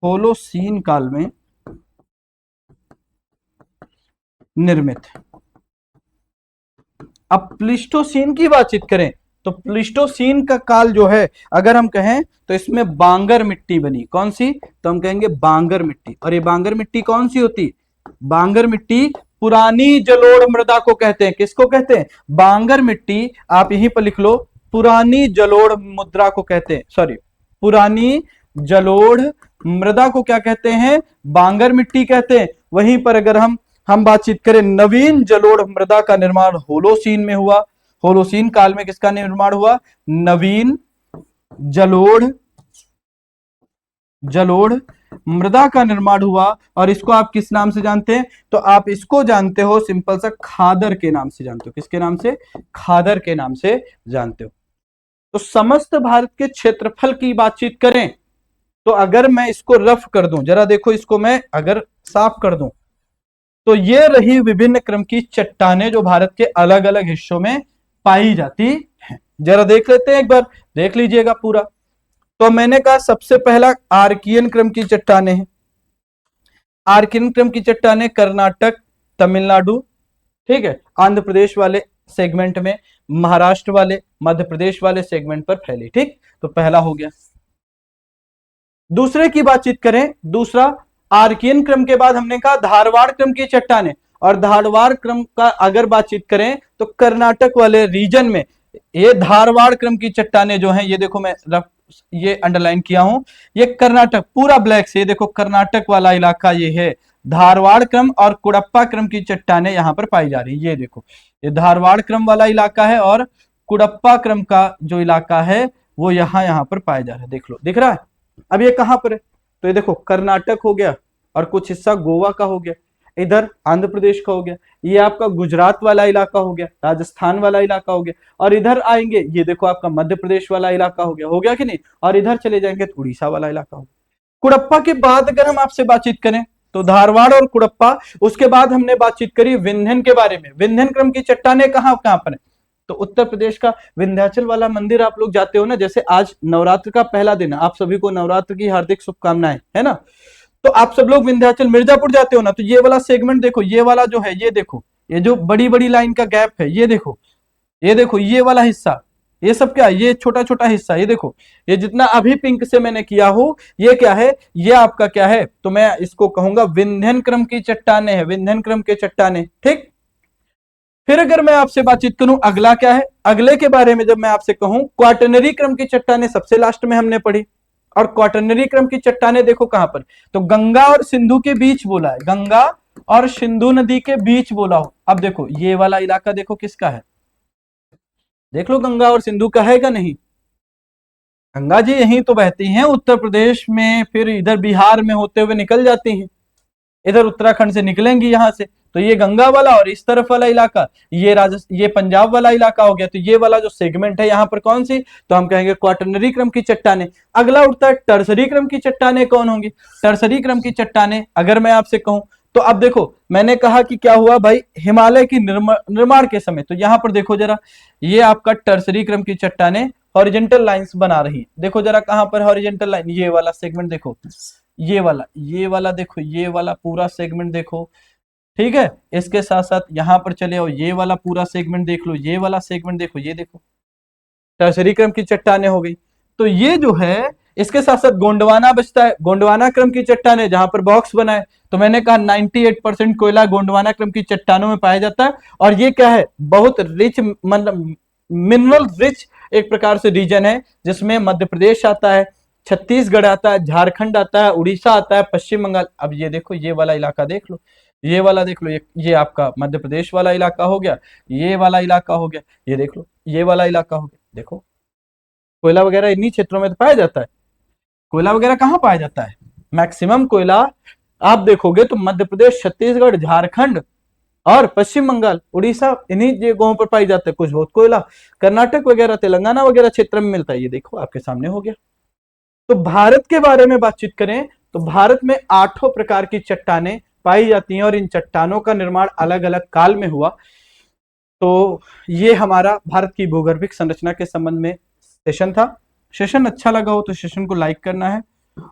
होलोसीन काल में निर्मित। अब प्लीस्टोसीन की बातचीत करें तो प्लीस्टोसीन का काल जो है अगर हम कहें तो इसमें बांगर मिट्टी बनी। कौन सी, तो हम कहेंगे बांगर मिट्टी। और ये बांगर मिट्टी कौन सी होती, बांगर मिट्टी पुरानी जलोढ़ मृदा को कहते हैं। किसको कहते हैं, बांगर मिट्टी, आप यहीं पर लिख लो, पुरानी जलोढ़ मुद्रा को कहते हैं, सॉरी पुरानी जलोढ़ मृदा को क्या कहते हैं, बांगर मिट्टी कहते हैं। वहीं पर अगर हम बातचीत करें नवीन जलोढ़ मृदा का निर्माण होलोसीन में हुआ। होलोसीन काल में किसका निर्माण हुआ, नवीन जलोढ़ मृदा का निर्माण हुआ। और इसको आप किस नाम से जानते हैं, तो आप इसको जानते हो सिंपल सा खादर के नाम से जानते हो। किसके नाम से, खादर के नाम से जानते हो। तो समस्त भारत के क्षेत्रफल की बातचीत करें तो अगर मैं इसको रफ कर दूं, जरा देखो इसको मैं अगर साफ कर दूं, तो ये रही विभिन्न क्रम की चट्टानें जो भारत के अलग अलग हिस्सों में पाई जाती हैं। जरा देख लेते हैं, एक बार देख लीजिएगा पूरा। तो मैंने कहा सबसे पहला आर्कियन क्रम की चट्टानें हैं। आर्कियन क्रम की चट्टानें कर्नाटक, तमिलनाडु, ठीक है, आंध्र प्रदेश वाले सेगमेंट में, महाराष्ट्र वाले, मध्य प्रदेश वाले सेगमेंट पर फैली। ठीक, तो पहला हो गया। दूसरे की बातचीत करें, दूसरा आर्कियन क्रम के बाद हमने कहा धारवाड़ क्रम की चट्टानें। और धारवाड़ क्रम का अगर बातचीत करें तो कर्नाटक वाले रीजन में ये धारवाड़ क्रम की चट्टानें जो हैं, ये देखो मैं ये अंडरलाइन किया हूं, ये कर्नाटक पूरा ब्लैक से, ये देखो कर्नाटक वाला इलाका ये है धारवाड़ क्रम, और कुड़प्पा क्रम की चट्टानें यहां पर पाई जा रही है। ये देखो ये धारवाड़ क्रम वाला इलाका है और कुड़प्पा क्रम का जो इलाका है वो यहां पर पाया जा रहा है। देख लो, दिख रहा है। अब ये कहां पर है, तो ये देखो कर्नाटक हो गया और कुछ हिस्सा गोवा का हो गया, इधर आंध्र प्रदेश का हो गया, ये आपका गुजरात वाला इलाका हो गया, राजस्थान वाला इलाका हो गया, और इधर आएंगे ये देखो आपका मध्य प्रदेश वाला इलाका हो गया कि नहीं, और इधर चले जाएंगे तो उड़ीसा वाला इलाका हो गया। कुड़प्पा के बाद अगर हम आपसे बातचीत करें तो धारवाड़ और कुड़प्पा, उसके बाद हमने बातचीत करी विंध्यन के बारे में। विंध्यन क्रम की चट्टानें कहां पर है, तो उत्तर प्रदेश का विंध्याचल वाला मंदिर आप लोग जाते हो ना, जैसे आज नवरात्र का पहला दिन है, आप सभी को नवरात्र की हार्दिक शुभकामनाएं, है ना। तो आप सब लोग विंध्याचल मिर्जापुर जाते हो ना, तो ये वाला सेगमेंट देखो, ये वाला जो है, ये देखो ये जो बड़ी बड़ी लाइन का गैप है, ये देखो ये वाला हिस्सा, ये सब क्या है, ये छोटा छोटा हिस्सा, ये देखो ये जितना अभी पिंक से मैंने किया हो, ये क्या है, ये आपका क्या है, तो मैं इसको कहूंगा विंध्यन क्रम की चट्टानें है, विंध्यन क्रम के चट्टानें। ठीक, फिर अगर मैं आपसे बातचीत करूं अगला क्या है, अगले के बारे में जब मैं आपसे कहूं, क्वाटरनरी क्रम की चट्टानें सबसे लास्ट में हमने पढ़ी। और क्वाटरनरी क्रम की चट्टानें देखो कहां पर, तो गंगा और सिंधु के बीच बोला है, गंगा और सिंधु नदी के बीच बोला हो। अब देखो ये वाला इलाका देखो किसका है, देख लो गंगा और सिंधु का है क्या नहीं, गंगा जी यहीं तो बहती हैं उत्तर प्रदेश में, फिर इधर बिहार में होते हुए निकल जाती हैं, इधर उत्तराखंड से निकलेंगी यहां से, तो ये गंगा वाला और इस तरफ वाला इलाका, ये पंजाब वाला इलाका हो गया। तो ये वाला जो सेगमेंट है यहाँ पर कौन सी, तो हम कहेंगे क्वाटरनरी क्रम की चट्टाने। अगला उठता है टर्सरी क्रम की चट्टाने कौन होंगी। टर्सरी क्रम की चट्टाने अगर मैं आपसे कहूं तो अब देखो मैंने कहा कि क्या हुआ भाई, हिमालय की निर्माण के समय, तो यहां पर देखो जरा, ये आपका टर्सरी क्रम की चट्टाने हॉरिजॉन्टल लाइंस बना रही है। देखो जरा कहां पर हॉरिजॉन्टल लाइन, ये वाला सेगमेंट देखो, ये वाला देखो, ये वाला पूरा सेगमेंट देखो, ठीक है। इसके साथ साथ यहां पर चले आओ, ये वाला पूरा सेगमेंट देख लो, ये वाला सेगमेंट देखो, ये देखो टर्सरी क्रम की चट्टाने हो गई। तो ये जो है, इसके साथ साथ गोंडवाना बचता है, गोंडवाना क्रम की चट्टाने जहां पर बॉक्स बना है। तो मैंने कहा 98% कोयला गोंडवाना क्रम की चट्टानों में पाया जाता है। और ये क्या है, बहुत रिच, मतलब मिनरल रिच एक प्रकार से रीजन है, जिसमें मध्य प्रदेश आता है, छत्तीसगढ़ आता है, झारखंड आता है, उड़ीसा आता है, पश्चिम बंगाल। अब ये देखो, ये वाला इलाका देख लो, ये वाला देख लो, ये आपका मध्य प्रदेश वाला इलाका हो गया, ये वाला इलाका हो गया, ये देख लो, ये वाला इलाका हो गया। देखो कोयला वगैरह इन्हीं क्षेत्रों में तो पाया जाता है। कोयला वगैरह कहाँ पाया जाता है, मैक्सिमम कोयला आप देखोगे तो मध्य प्रदेश, छत्तीसगढ़, झारखंड और पश्चिम बंगाल, उड़ीसा, इन्हीं जगहों पर पाई जाता है। कुछ बहुत कोयला कर्नाटक वगैरह, तेलंगाना वगैरह क्षेत्र में मिलता है। ये देखो आपके सामने हो गया। तो भारत के बारे में बातचीत करें तो भारत में 8 प्रकार की चट्टानें पाई जाती हैं और इन चट्टानों का निर्माण अलग अलग काल में हुआ। तो ये हमारा भारत की भूगर्भिक संरचना के संबंध में सेशन था। सेशन अच्छा लगा हो तो सेशन को लाइक करना है।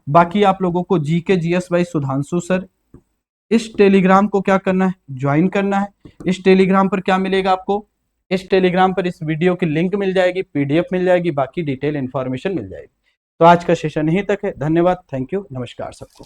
बाकी आप लोगों को GK GS by Sudhanshu sir, इस टेलीग्राम को क्या करना है, ज्वाइन करना है। इस टेलीग्राम पर क्या मिलेगा आपको, इस टेलीग्राम पर इस वीडियो की लिंक मिल जाएगी, पीडीएफ मिल जाएगी, बाकी डिटेल इंफॉर्मेशन मिल जाएगी। तो आज का सेशन यहीं तक है। धन्यवाद, थैंक यू, नमस्कार सबको।